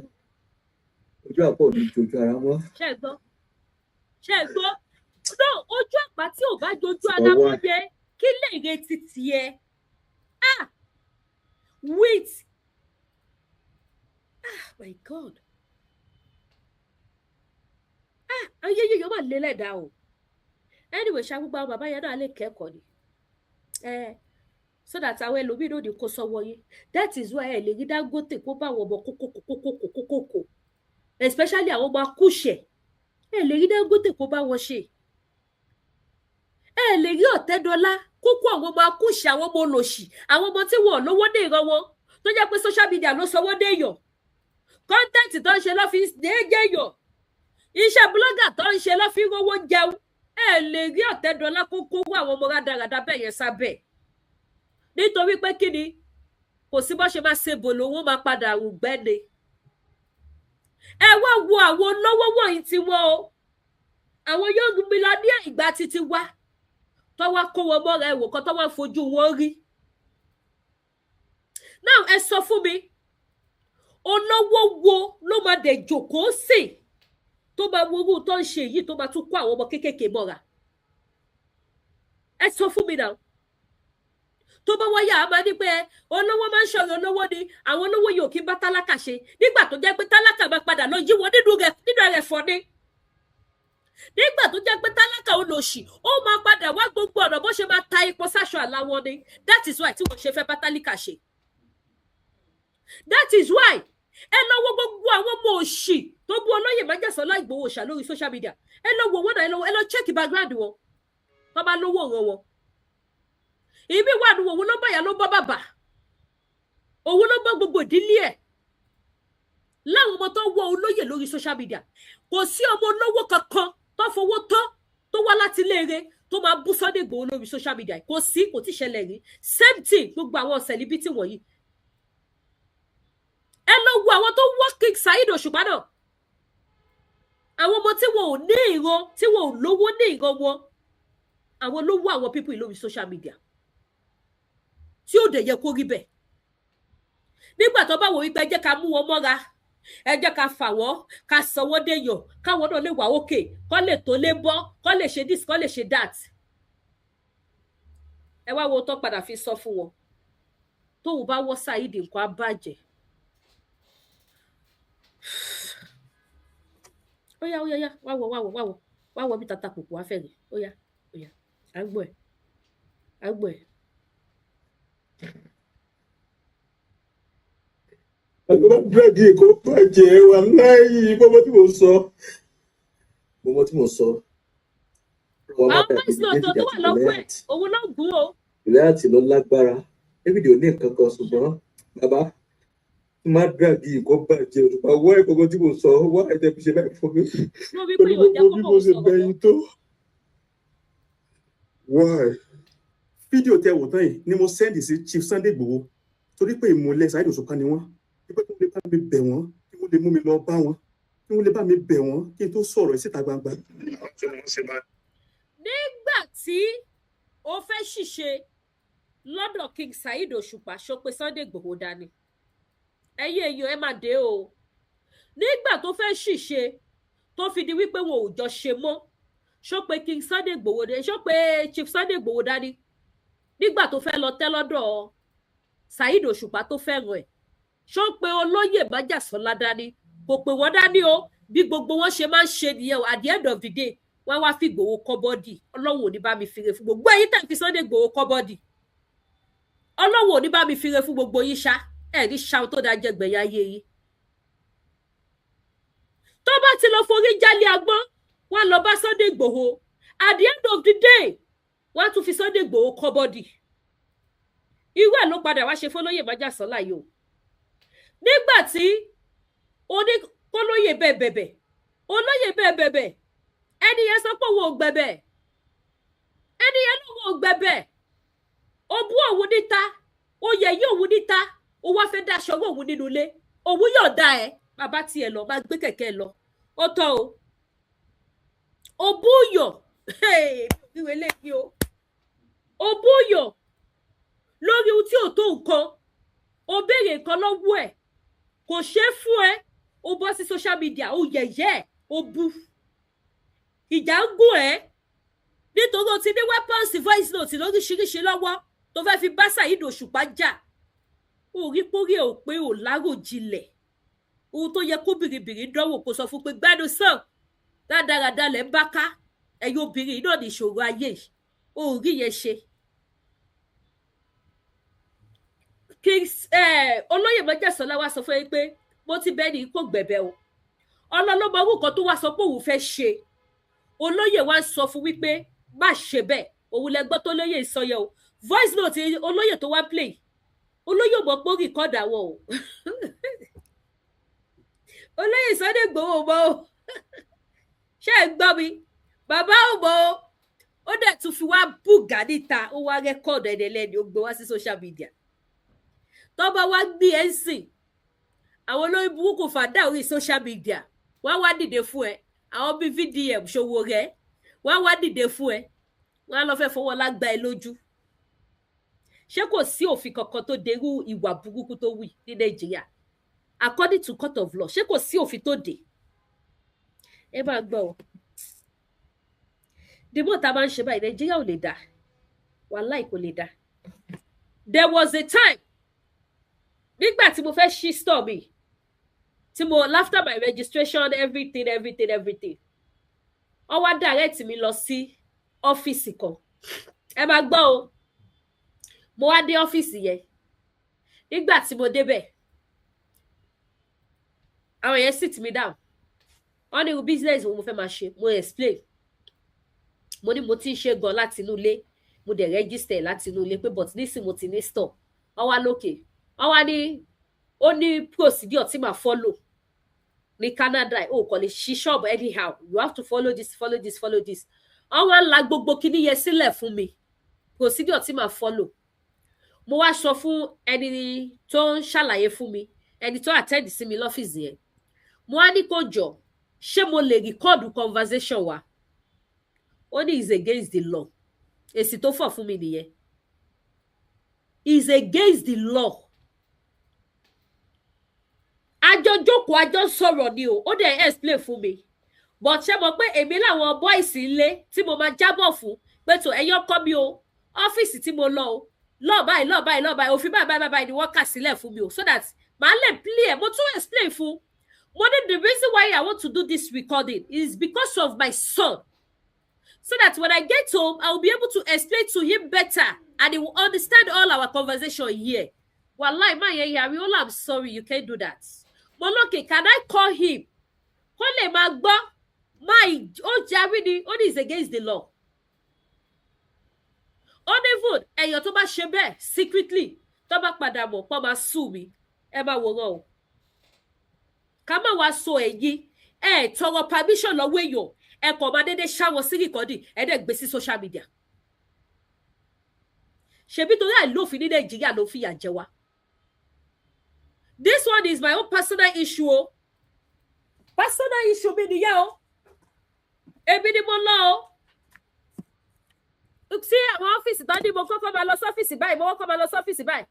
ojú àpò ní jojo ara mọ́. ṣé gbọ́ no ojú àpá tí ò bá jojú ara mọ́ yẹ kí lè retí tiẹ̀ with my God. Ayé yìí yóò máa lé lẹ́dàá o. Anyway, ṣá gbogbo àwọn bàbá yẹn náà lè kẹ́kọ̀ọ́ ni. So that àwọn ẹlòmíì náà ní kó sọ́wọ́ yín. That is why ẹ lè rí Dangote kó bá àwọn ọmọ kókókókókókókókó. Especially àwọn ọmọ akúṣẹ̀. Ẹ lè rí Dangote kó bá wọn ṣe. Ẹ lè rí Ọ̀tẹ́dọ́lá kókó àwọn ọmọ akúṣẹ̀, àwọn ọmọ olòṣì, àwọn ọmọ tí wọn ò lówó dé ìran wọn. Tó jẹ́ pé social media ló sanwó dé èèyàn. Content tó ń ṣe lọ́fíìsì dé èèyàn. Iṣẹ́ blogger tó ń ṣe lọ́fíìsì rówó jẹun. Ẹ lè rí Ọ̀tẹ́dọ́lá kókó àwọn ọmọ rádaràda bẹ́ẹ̀ yẹn sábẹ́. Nítorí pé kí ni kò sí bó ṣe máa ṣe bò lówó máa padà rùgbẹ́ ni. Ẹ wá wo àwọn olówó wọ̀nyí tí wọ́n o. Àwọn yóò gbé lọ ní ìgbà títí wá. Tó wá kó wọn mọ́ra ẹ̀wò kan tó wá fojú wọn rí. Now ẹ sọ fún mi, olówó wo ló máa dẹ̀ jókòó sí tó bá worú tó ń ṣe yìí tó máa tún kó àwọn ọmọ kéékèèké mọ́ra? Ẹ sọ fún mi náà. Tó bá wáyà á máa ní pé olówó máa ń ṣọ̀rọ̀ olówó ni àwọn olówó yìí ò kí ń bá tálákà ṣe nígbà tó jẹ́ pé tálákà máa padà lọ yí wọn nínú rẹ̀ fọ́ ni. Nígbà tó jẹ́ pé tálákà olòṣì ó máa padà wá gbogbo ọ̀nà bó ṣe máa ta epo sáṣọ àláwọ̀ ni. That is why tí wọ́n ṣe fẹ́ bá tálíkà ṣe. That is why ẹ lọ wo gbogbo àwọn ọmọ òṣì tó bú olóyè Májàsọ́lá Ìgbòho Òòṣà lórí social media. Ẹ lọ wo wọn náà ẹ lọ check background wọn tó bá lówó ọ̀rọ̀ wọn. Ibi wà ní òun ló bá yà ló bá bàbá òun ló bá gbogbo ìdílé ẹ̀ láwọn ọmọ tó wọ olóyè lórí social media. Kò sí ọmọ olówó kankan tó fowó tọ́ tó wá láti léere tó máa bú Sunday Igboho lórí social media. Kò sí, kò tí ṣẹlẹ̀ rí. Same thing gbogbo àwọn celebrity wọ̀nyí. Ẹ lọ wo àwọn tó wọ́ King Saheed Òṣùpá náà. Àwọn ọmọ tí wọn ò ní ìran, tí wọn ò lówó ní ìran wọn. Àwọn ló wọ́ àwọn people lórí social media. Tí ó dẹ̀ yẹ kó rí bẹ́ẹ̀. Nígbà tó bá wò wípé ẹ jẹ́ ká mú wọn mọ́ra, ẹ jẹ́ ká fà wọ́n, ká sọ wọ́n déyàn, káwọn náà lè wà òkè, kọ́ lè tó lé bọ́, kọ́ lè ṣe this, kọ́ lè ṣe that. Ẹ wá wo tó padà fi sọ fún wọn. Tóun bá wọ́ Saheed nǹkan á bàjẹ́. Ó yá, wá wọ bí tata kòkó wá fẹ́ rí. Ó yá, à ń gbọ́ ẹ̀. Àgbà búrẹ́dì Èkó bàjẹ́ wà láyé bọ́bọ́ tí mo sọ. Àwọn bọ́ìsì náà tó wà lọ́wọ́ ẹ̀, òun náà gún o. Ìrẹ́ àti lọ lágbára. David ò ní nǹkan kan ṣùgbọ́n bàbá má búrẹ́dì Èkó bàjẹ́ òṣùpá wọ́ ẹ̀kọ́kọ́ tí mo sọ wá ẹ̀jẹ̀ fi ṣe bẹ́ẹ̀ fún mi. Olùgbogbo bí mo ṣe bẹ̀yìn tó. Fídíò tẹ wò tán yìí ni mo sẹ́ndì sí Chief Sunday Igboho torí pé ìmùlẹ̀ Saheed Òṣùpá ni wọ́n. Pé kí wọ́n lè bá mi bẹ̀ wọ́n, kí wọ́n lè mú mi lọ bá wọn, kí wọ́n lè bá mi bẹ̀ wọ́n kí n tó sọ̀rọ̀ síta gbangba. Nígbà tí ó fẹ́ ṣìṣe lọ́dọ̀ King Saheed Òṣùpá ṣó pé Sunday Igboho dání. Ẹyẹ èèyàn ẹ máa dé o. Nígbà tó fẹ́ ṣìṣe tó fi di wípé wọn ò jọ ṣe mọ́ ṣó pé King Sunday Igboho dání, ṣó pé Chief Sunday Igboho dání. Nígbà tó fẹ́ lọ tẹ́ lọ́dọ̀ Saheed Òṣùpá tó fẹ́ràn ẹ̀ ṣó pé olóyè Májàsọ́lá dání. Kò pé wọ́n dání o bí gbogbo wọn ṣe máa ń ṣe nìyẹn o. At the end of the day wọ́n wá fi Igboho kọ́ bọ́dì. Ọlọ́run ò ní bá mi fire fún gbogbo ẹ̀yin tẹ̀ fi Sunday Igboho kọ́ bọ́dì. Ọlọ́run ò ní bá mi fire fún gbogbo yín ṣá. Ẹ̀ ní ṣáwọn tó dáa jẹ gbẹ̀yà ayé yìí. Tó bá ti lọ forí jálé agbọ́n wọ́n lọ bá Sunday Igboho. At the end of the day wọ́n á tún fi Sunday Igboho kọ́ bọ́dì. Irú ẹ̀ ló padà wá ṣe fọlọ́yè Májàsọ́lá yìí o. Nígbà tí olóyè bẹ̀bẹ̀ ẹni yẹn sọ pé òun ò gbẹ̀bẹ̀, ẹni yẹn lòun ò gbẹ̀bẹ̀, ó bú òun níta, ó yẹ̀yẹ́ òun níta, ó wá fẹ́ dáṣọ owó òun nínú ilé, òun yóò dá ẹ bàbá tiẹ̀ lọ máa gbé kẹ̀kẹ́ lọ ó tọ́ o. Ó búyọ̀ ìwé lẹ́yìn o. Ó búyọ̀ lórí ohun tí ò tó nǹkan, ó béèrè nǹkan lọ́wọ́ ẹ̀ kò ṣe é fún ẹ, ó bọ́ sí social media ó yẹ̀yẹ́ ẹ̀ ó bú. Ìjà ń gùn ẹ́ nítorí o ti ní weapons voice note lóríṣiríṣi lọ́wọ́ tó fẹ́ fi bá Saheed Òṣùpá jà. Ó rí pórí ẹ̀ ò pé ò láròjinlẹ̀. ohun tó yẹ kó bìrìbìrì dánwò kó sọ fún pé gbẹ́nu sàn dáadáa lẹ́ ń bá ká ẹ̀yin obìnrin náà ní ìṣòro ayé ò rí yẹn ṣe. Olóyè Májàsọ́lá wá sọ fún yín pé mo ti bẹ́ẹ̀ ní kó gbẹ̀bẹ̀ o ọlọ́lọ́mọ owó kan tó wá sọ pé òun fẹ́ ṣe olóyè wá sọ fún wípé má ṣe bẹ́ẹ̀ òun lẹ́gbọ́ tó lóyè sọ yẹ o voice note olóyè tó wá play olóyè mọ̀ pé ó record àwọn o olóyè Sunday Igboho mọ́ o ṣé ẹ gbọ́ mi bàbá ò mọ́ o ó dẹ̀ tún fi wá bùgà níta ó wá record ẹ̀dẹ̀lẹ́ni ó gbé wá sí social media tó bá wá gbé ẹ̀ ń sìn àwọn olórí burúkú fàdá orí social media wọ́n wá dìde fún ẹ àwọn bíi VDM ṣòwò rẹ wọ́n wá dìde fún ẹ wọ́n á lọ fẹ́ fọwọ́ lágbá ẹ lójú ṣé kò sí òfin kankan tó derú ìwà burúkú tó wù ní Nàìjíríà according to court of law ṣé kò sí òfin tó dé ẹ máa gbọ́ ọ dìbò tá a máa ń ṣe báyìí Nàìjíríà ò lè dá wàláì kò lè dá. There was a time nígbà tí mo fẹ́ ṣí store mi tí mo after my registration everything wọ́n wá direct mi lọ sí ọ́fíìsì kan ẹ máa gbọ́ o mo wá dé ọ́fíìsì yẹn nígbà tí mo débẹ̀ àwọn yẹn sit me down wọ́n ní irú business wo mo fẹ́ máa ṣe mo explain mo ní mo ti ń ṣe gan láti inú ilé mo dẹ̀ register láti inú ilé pé but nísìn mo ti ní store wọ́n wá lókè wọ́n wá ní ó ní procedure tí màá follow ní Canada ó kàn lè ṣí shop anyhow you have to follow this wọ́n wá la gbogbo kíní yẹn sílẹ̀ fún mi procedure tí màá follow mo wá sọ fún ẹni tó ń ṣàlàyé fún mi ẹni tó attend sí mi lọ́fíìsì yẹn mo wá ní kó jọ ṣé mo lè record conversation wa ó ní is against the law èsì tó fọ̀ fún mi nìyẹn is against the law àjọ jókòó àjọ sọ̀rọ̀ ni o ó dẹ̀ explain fún mi but ṣé mo pé èmi làwọn boys ilé tí mo máa jábọ̀ fún pé tó ẹyọ kọ́ mi o ọ́fíìsì tí mo lọ o lọ́ọ̀ báyìí òfin báyìí ni wọ́n kà sílẹ̀ fún mi o so that màá lè play mo tún explain fún mo ní the reason why I want to do this recording is because of my son so that when I get home I will be able to explain to him better and he will understand all our conversation here. Wallahi ma yẹn yàrá ó I'm sorry you can't do that. Mo lókè can I call him? Kó lè máa gbọ́ my ó jáwé ni ó ní is against the law. Ó ní food èèyàn tó bá ṣe bẹ́ẹ̀ secretly tó bá padà mọ̀ pọ́ máa sue mi ẹ máa wòran o. Ká má wá so èyí tọrọ permission lọ́wọ́ èèyàn ẹ kàn máa dédé ṣáwọn sí rìkọ́dì ẹ dẹ̀ gbé sí social media. Ṣebí torí àìlófin ní Nàìjíríà ló fìyà jẹ wá. This one is my own personal issue o. Personal issue mi nìyẹn o. Èmi ni mo lọ o. Sí àwọn ọ́fíìsì tó ní mo kọ́kọ́ máa lọ sọ́fíìsì báyìí mo kọ́kọ́ máa lọ sọ́fíìsì báyìí.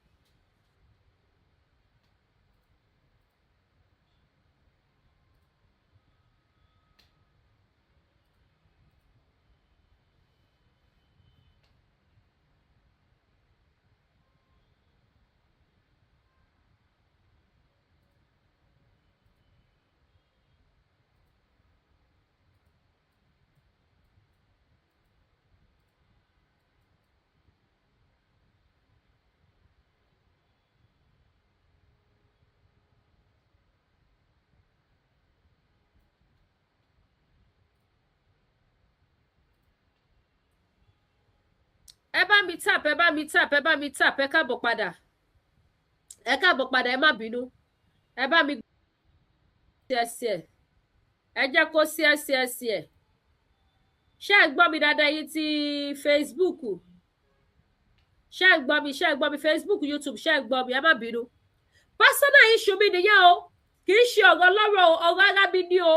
ẹ bá mi tap ẹ káàbọ̀ padà ẹ má bínú ẹ bá mi sí ẹ jẹ́ kó sí ẹ ṣé ẹ gbọ́ mi dáadáa yìí ti Facebook ṣé ẹ gbọ́ mi Facebook YouTube ṣé ẹ gbọ́ mi ẹ má bínú personal issue mi nìyẹn o kì í ṣe ọ̀rọ̀ lọ́rọ̀ ọ̀rọ̀ ara mi ni o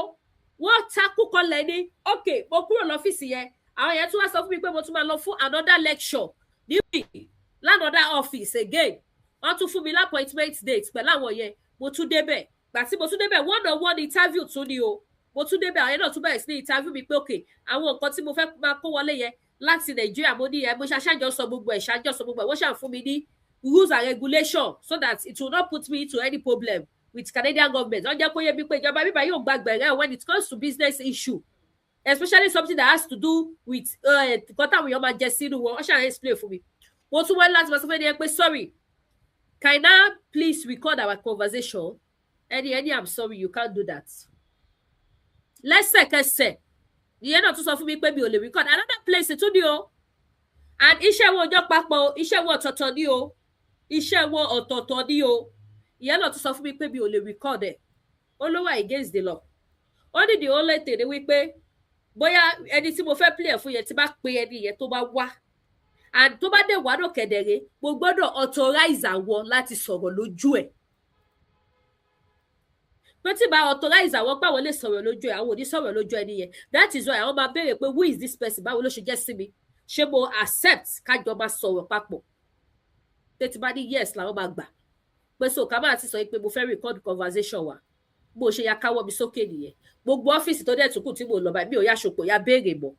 wọ́n takú kọlẹ̀ ni ok mo kúrò lọ́fíìsì yẹn àwọn yẹn tún wá sọ fún mi pé mo tún máa lọ fún another lecture níbi another office again wọ́n tún fún mi appointment date pẹ̀lú àwọn yẹn mo tún débẹ̀ gbà tí mo tún débẹ̀ one-on-one interview tún ni o mo tún débẹ̀ àwọn yẹn náà tún bẹ̀rẹ̀ sí ní interview mi pé ok àwọn nǹkan tí mo fẹ́ máa kó wọlé yẹn láti Nàìjíríà mo ní yẹn mo ṣàjọsọ gbogbo ẹ̀ wọ́n ṣàn fún mi ní rules and regulations so that it will not put me into any problem with Canadian government. Ó jẹ́ kó yé mi pé ìjọba bíbá yóò gba gbẹ̀rẹ̀ when it comes to business issue, especially something that has to do with nǹkan táwọn èèyàn máa jẹ sínú wọn. Ó ṣàlàyé explain fún mi. Mo tún wá láti máa sọ fún ẹni pé sorry, can I please record our conversation? Any, I'm sorry, you can't do that. Lẹ́sẹ̀kẹsẹ̀ ìyẹn náà tún sọ fún mi pé mi ò lè record. Another place tún ni o, and iṣẹ́ wọn ọjọ́ papọ̀, iṣẹ́ wọn ọ̀tọ̀ọ̀tọ̀ ni o, iṣẹ́ wọn ọ̀tọ̀ọ̀tọ̀ ni o. Ìyẹn náà tún sọ fún mi pé mi ò lè record ẹ̀. Ó ló wà against the law. Ó ní the only thing ni wípé bóyá ẹni tí mo fẹ́ play fún yẹn tí bá pe ẹni yẹn tó bá wá, and tó bá dé wá náà kẹ̀dẹ̀rẹ́, mo gbọ́dọ̀ authorize àwọn láti sọ̀rọ̀ lójú ẹ̀. Pé tí bá authorize àwọn báwo lè sọ̀rọ̀ lójú ẹ̀, àwọn ò ní sọ̀rọ̀ lójú ẹni yẹn. That is why àwọn máa béèrè pé who is this person, báwo ló ṣe jẹ́ sí mi, ṣé mo accept kájọ máa sọ̀rọ̀ papọ̀. Pé tí bá ní yes làwọn máa gbà. Pé so ká máa ti sọ pé mo fẹ́ record conversation wa, bó ṣe ya káwọ́ mi sókè nìyẹn. Gbogbo ọ́fíìsì tó dẹ̀ tún kù tí mo lọ bá mi ò yá ṣopọ̀ ya béèrè mọ́.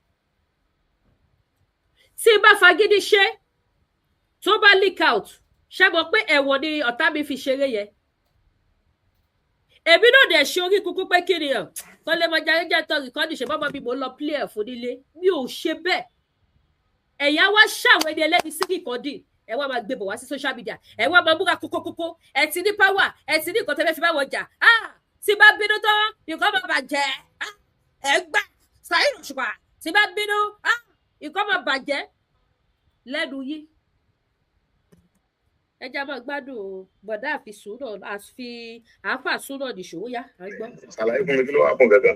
Tí bá fagídí ṣe tó bá leak out, ṣé mo pé ẹ̀wọ̀n ni ọ̀tá mi fi ṣeré yẹn. Èmi náà dẹ̀ ṣe orí kúkú pé kí ni ọ̀ kọ́ lè máa jáde jẹ́ tọ́ rìkọ́dì ṣe bọ́mọ bí mo lọ play ẹ̀ fún nílé. Mi ò ṣe bẹ́ẹ̀. Ẹ̀yà wá ṣàwọn ẹni ẹlẹ́ni sí rìkọ́dì, ẹ wá máa gbé bọ̀ wá sí social media, ẹ wá máa múra kókókókó, ẹ ti ní power, ẹ ti ní nǹkan tẹ́lẹ̀ fi bá wọn jà. Tí bá bínú tán nǹkan máa bàjẹ́, ẹ gbà Saheed Òṣùpá. Tí bá bínú nǹkan máa bàjẹ́ lẹ́nu yìí. Ẹ jẹ́ máa gbádùn bọ̀dá àfisùn náà àfi àáfàsùn náà nìṣòwò yá à ń gbọ́. Àlàyé fún mi kí ló wà fún gàgà.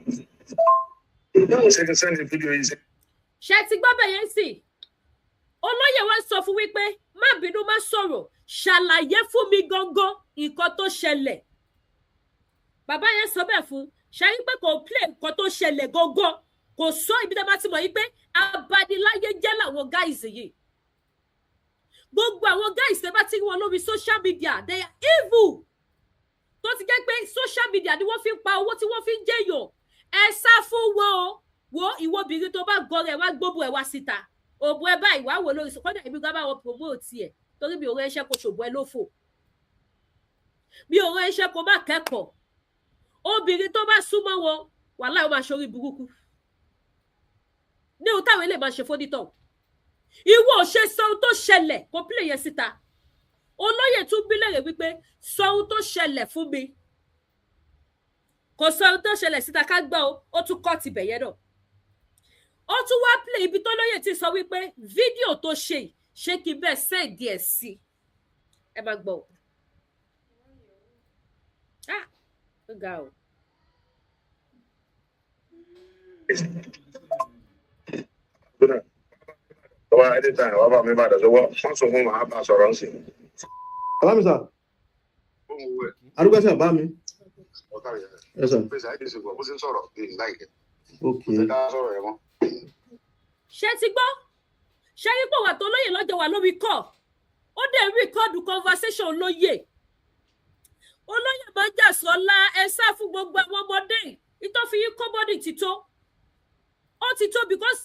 Ṣé ti sẹ́ni fídíò yìí sí? Ṣé ti gbọ́ bẹ́ẹ̀ yẹn sì? Olóyè wa sọ fún wípé má bínú má sọ̀rọ̀, ṣàlàyé fún mi gangan nǹkan tó ṣẹlẹ̀. Bàbá yẹn sọ bẹ́ẹ̀ fún ṣáyí pé kò play nǹkan tó ṣẹlẹ̀ gangan, kò sọ ibi tẹ́ bá ti mọ̀ yí pé abaniláyé jẹ́ làwọn guys yìí. Gbogbo àwọn guys tẹ́ bá ti rí wọn lórí social media, they are evil. Tó ti jẹ́ pé social media ni wọ́n fi ń pa owó tí wọ́n fi ń jẹyàn. Ẹ sá fún wọn o. Wo ìwọ obìnrin tó bá gọrẹ wá gbóbù ẹ wá síta. Òbò ẹ báyìí wá wò lórí kọ́dà ibi gbá bá wọn promote ẹ̀ torí mi ò rán iṣẹ́ kó ṣòbò ẹ lófò. Mi ò rán iṣẹ́ kó má kẹ́kọ̀ọ́. Obìnrin tó bá súnmọ́ wọn wàláhì ó máa ṣorí burúkú. Ní ohun táwọn ilé máa ṣe fónítọ̀. Ìwọ ò ṣe sọ ohun tó ṣẹlẹ̀ kó play yẹn síta. Olóyè tún bí lérè wípé sọ ohun tó ṣẹlẹ̀ fún mi. Kò sọ ohun tó ṣẹlẹ̀ síta ká gbọ́ o, ó tún kọ́ ti bẹ̀yẹn náà. Ó tún wá play ibi tó lóyè ti sọ wípé fídíò tó ṣe kí bẹ́ẹ̀ send díẹ̀ sí. Ẹ máa gbọ́. Ó ga o. Tọ́wọ́ ẹni tàn wá bá mi bá dàjọ́ wọ́n sọ fún màá bá sọ̀rọ̀ sí. Alámísà. Arúgbó sí àbá mi. Ẹ sọ. Pèsè àìdí sí gbọ́, bó sì ń sọ̀rọ̀ ní láìpẹ́. Okay. Ṣé ti gbọ́? Ṣé ipò wà tó lóyè lọ́jọ́ wà lórí kọ́? Ó dẹ̀ rìkọ́dù conversation lóyè. Olóyè máa ń jà sọ́lá ẹ sá fún gbogbo àwọn ọmọdé. Ìtọ́ fi yín kọ́bọ́dì ti tó. Ó ti tó because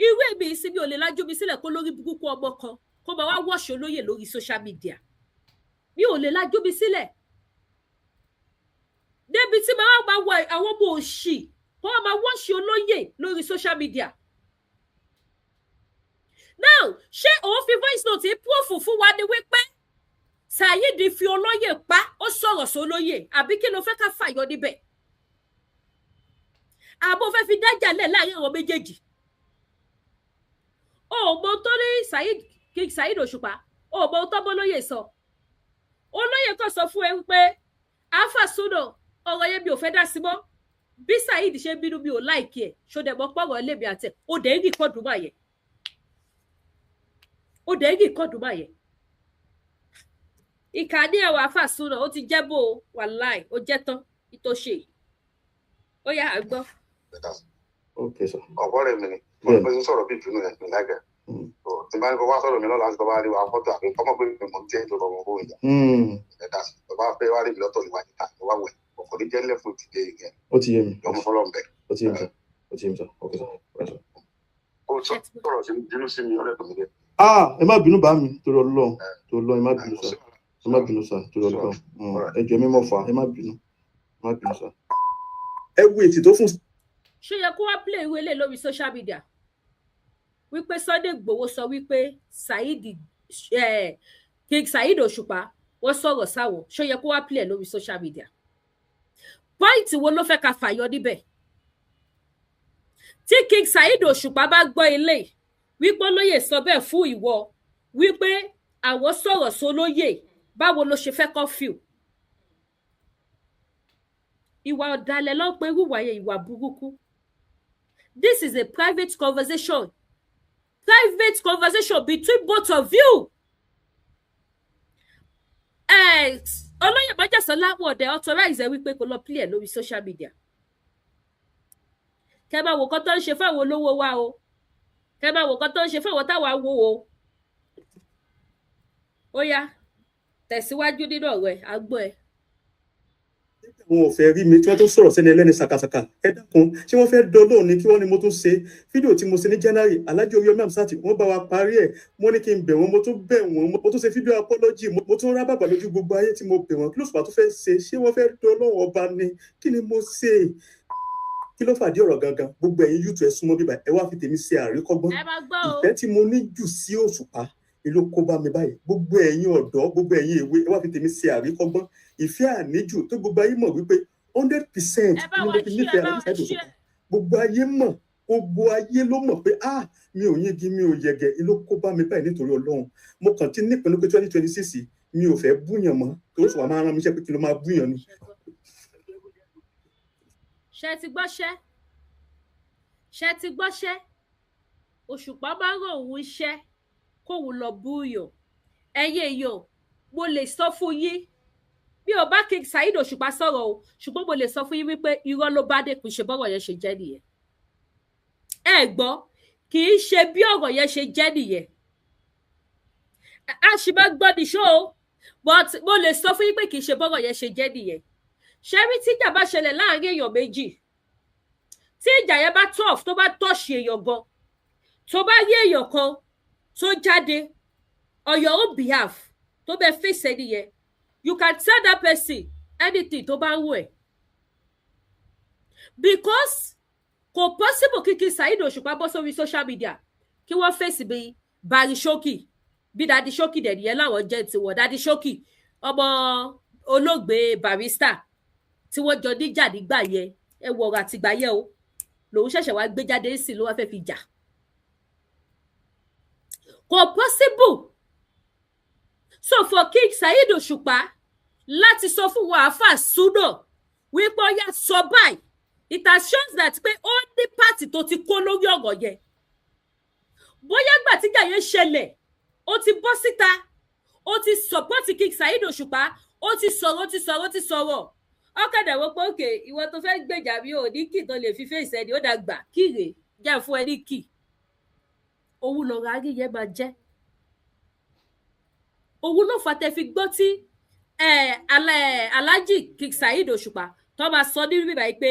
irú èmi ìsinmi ò lè lájú mi sílẹ̀ kó lórí burúkú ọmọ kan kó máa wá wọ́ọ̀ṣì olóyè lórí social media. Mi ò lè lájú mi sílẹ̀. Débi tí màá máa wọ àwọn ọmọ òṣì kó máa wọ́ọ̀ṣì olóyè lórí social media. Now, ṣé òun fi voice note proof fún wa ni wípé Saheed fi olóyè pa ó sọ̀rọ̀ sólóyè àbí kí ló fẹ́ ká fàyọ níbẹ̀? Àbò fẹ́ fi dájà lẹ̀ láàrin àwọn méjèèjì. Òmò tó ní Saheed Òṣùpá, òmò tó bólóyè sọ. Olóyè kan sọ fún ẹ wípé àfàsúnà ọ̀rọ̀ yẹn mi ò fẹ́ dá sí mọ́. Bí Saheed ṣe bínú mi ò láìkí ẹ̀, ṣó dẹ̀ mọ́ pọ̀rọ̀ lèmi àtẹ̀, ó dẹ̀ ń rìkọ́dù máa yẹ. Ó dẹ̀ ń rìkọ́dù máa yẹ. Ìkànnì ẹ̀wà àfàsúnà ó ti jẹ́ bò wàláì, ó jẹ́ tán, ìtòṣe. Ó yá à ń gbọ́. Okay, sir. Ọ̀pọ̀ rẹ̀ mi ni, mo ti sọ̀rọ̀ bí ìdùnnú ẹ̀ ní láìpẹ́. Tí bá ní kó wá sọ̀rọ̀ mi lọ́la, tó bá rí wa fọ́tò àbí ọmọ pé mo ń jẹ́ tó rọrùn owó ìjà. Ẹ̀dá sí, tó bá fẹ́ wá rí mi lọ́tọ̀ níwájú ta, tó wá wẹ̀, ọkọ̀ ní jẹ́lẹ̀ fún ìdílé yẹn. Ó ti yé mi. Yọmọ fọlọ́ ń bẹ̀. Ó ti yé mi, sir. Ó ti yé mi, sir. Okay, sir. Right, sir. Ó sọ̀rọ̀ sí bínú sí mi ọ̀rẹ́ tó mi dé. Ẹ má bínú bá mi torí Ọlọ́run, torí Ọlọ́run ẹ má bínú, sir. ẹ má bínú sá torí Ọlọ́run ẹ jọ̀ọ́ mi mọ fà ẹ má bínú sá. ẹ wo ètì tó fún. ṣé yẹ kó wá play ìwé lè lórí social media wípé Sunday Igboho sọ wípé King Saheed Òṣùpá wọ́n sọ̀rọ̀ sáwọn, ṣé yẹ kó wá play lórí social media? Point wo ló fẹ́ ká fàyọ níbẹ̀? Tí King Saheed Òṣùpá bá gbọ́ ilé wípé olóyè sọ bẹ́ẹ̀ fún ìwọ wípé àwọn sọ̀rọ̀ sólóyè, báwo ló ṣe fẹ́ kọ́ fíù? Ìwà ọ̀dàlẹ̀ ló ń pe irúwà yẹn ìwà burúkú. This is a private conversation between both of you. Olóyè Májàsọ́lá wọ́n dẹ̀ authorize ẹ wípé kó lọ play ẹ̀ lórí social media. Kẹ́ máa wò kán tó ń ṣe fáwọn olówó wa o, kẹ́ máa wò kán tó ń ṣe fáwọn táwa wo o. Ó yá tẹ̀síwájú nínú ọ̀rọ̀ ẹ̀, a gbọ́ ẹ. Wọn ò fẹ́ rí mi tí wọ́n tó sọ̀rọ̀ sẹ́ni ẹlẹ́ni ṣàkàṣàkà ẹ dákun ṣé wọ́n fẹ́ dọ́lọ́ ni kí wọ́n ní mo tún ṣe fídíò tí mo ṣe ní January Alhaji Oríyọmí Hamzat wọ́n bá wa parí ẹ̀ wọ́n ní kí n bẹ̀ wọ́n mo tún bẹ̀ wọ́n mo tún ṣe fídíò apology mo tún rá bàbà lójú gbogbo ayé tí mo bẹ̀ wọ́n kí ló sùpà tó fẹ́ ṣe ṣé wọ́n fẹ́ dọ́lọ́ ọba ni kí ni mo ṣe kí ló fàdí ọ̀rọ̀ gangan gbogbo ẹ̀yin YouTube ẹ súnmọ́ bíbá ẹ wá fi tèmi ṣe àríkọ́gbọ́n ìfẹ́ tí mo ní jù sí Òṣùpá ìlú kó bá mi báyìí gbogbo ẹ̀yin ọ̀dọ́ gbogbo ẹ̀yin èwe ẹ wá fi tèmi ṣe àríkọ́gbọ́n ìfẹ́ àníjù tó gbogbo ayé mọ̀ wípé 100% gbogbo ayé mọ̀ gbogbo ayé ló mọ̀ pé mi ò yegi mi ò yẹgẹ ló kó bá mi báyìí nítorí Ọlọ́run mo kàn ti nípinnu pé 2026 mi ò fẹ́ búyàn mọ́ torí sọ máa rán mi iṣẹ́ pé kí ló máa búyàn ni. ṣé ti gbọ́ṣẹ́ Òṣùpá bá rán òun iṣẹ́ kóun lọ búyàn ẹ̀yin èèyàn mo lè sọ fún yín bí o bá King Saheed Òṣùpá sọ̀rọ̀ o ṣùgbọ́n mo lè sọ fún yín wípé irọ́ ló bá dé kò ṣe bọ́rọ̀ yẹn ṣe jẹ́ nìyẹn. Ẹ gbọ́ kì í ṣe bí ọ̀rọ̀ yẹn ṣe jẹ́ nìyẹn. A sì máa gbọ́ ní ṣó o but mo lè sọ fún yín pé kì í ṣe bọ́rọ̀ yẹn ṣe jẹ́ nìyẹn. Ṣé rí tí ìjà bá ṣẹlẹ̀ láàrin èèyàn méjì tí ìjà yẹn bá tough tó bá tọ́ṣì èèyàn gan tó bá yé èèyàn kan tó jáde on your own behalf tó bẹ face ẹni yẹn you can tell that person anything tó bá ń wù ẹ́ because kò possible kí King Saheed Òṣùpá bọ́ sórí social media kí wọ́n fèsì bí Barry Showkey bí Daddy Showkey dẹ̀ nìyẹn láwọn jẹ́ tiwọn Daddy Showkey ọmọ olóògbé Barrister tí wọ́n jọ níjà nígbà yẹn ẹ wọ ọ̀rọ̀ àtìgbà yẹn o lòun ṣẹ̀ṣẹ̀ wá gbé jáde sí ló wá fẹ́ fi jà kò possible so for King Saheed Òṣùpá láti sọ fún wa àáfà súnà wípé ó yá sọ báyìí it has shown that pé ó ní pàtì tó ti kó lórí ọ̀rọ̀ yẹn bóyá gbà tíjà yẹn ṣẹlẹ̀ ó ti bọ́ síta ó ti support King Saheed Òṣùpá ó ti sọ̀rọ̀ ọ̀kadà wọ́n pé òkè ìwọ tó fẹ́ gbèjà mi ò ní kì tó lè fi fèsì ẹni ó dàgbà kíre jẹ́ fún ẹni kì òun lọ́rọ̀ ayé yẹn máa jẹ́ òun ló fà tẹ́ fi gbọ́ tí Alhaji King Saheed Òṣùpá tó máa sọ ní bíbá yìí pé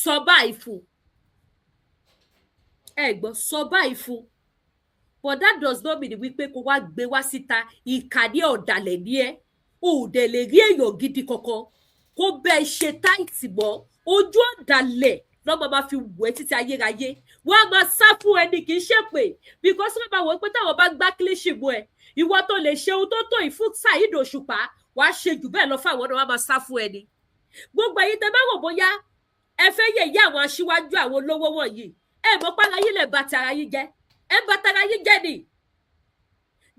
sọ báyìí fún ẹ gbọ́ sọ báyìí fún but that does not mean wípé kó wá gbé wá síta ìkàdé ọ̀dàlẹ̀ ní ẹ ò dẹ̀ lè rí èèyàn gidi kankan kó bẹ́ẹ̀ ṣe táìtì mọ́ ojú ọ̀dàlẹ̀ lọ́mọ máa fi wẹ̀ títí ayérayé wọ́n á máa sá fún ẹni kì í ṣe pé because wọ́n máa wọ̀ pé táwọn bá gbá kílíṣì mú ẹ ìwọ tó lè ṣe ohun tó tó ìfún Saheed Òṣùpá wàá ṣe jù bẹ́ẹ̀ lọ fáwọn náà wọ́n á máa sá fún ẹni gbogbo ẹ̀yin tẹ́ bá wò bóyá ẹ fẹ́ yẹ̀yẹ́ àwọn aṣíwájú àwọn olówó wọ̀nyí ẹ mọ̀ pára yín lè ba tara yín jẹ́ ẹ ba tara yín jẹ́ ni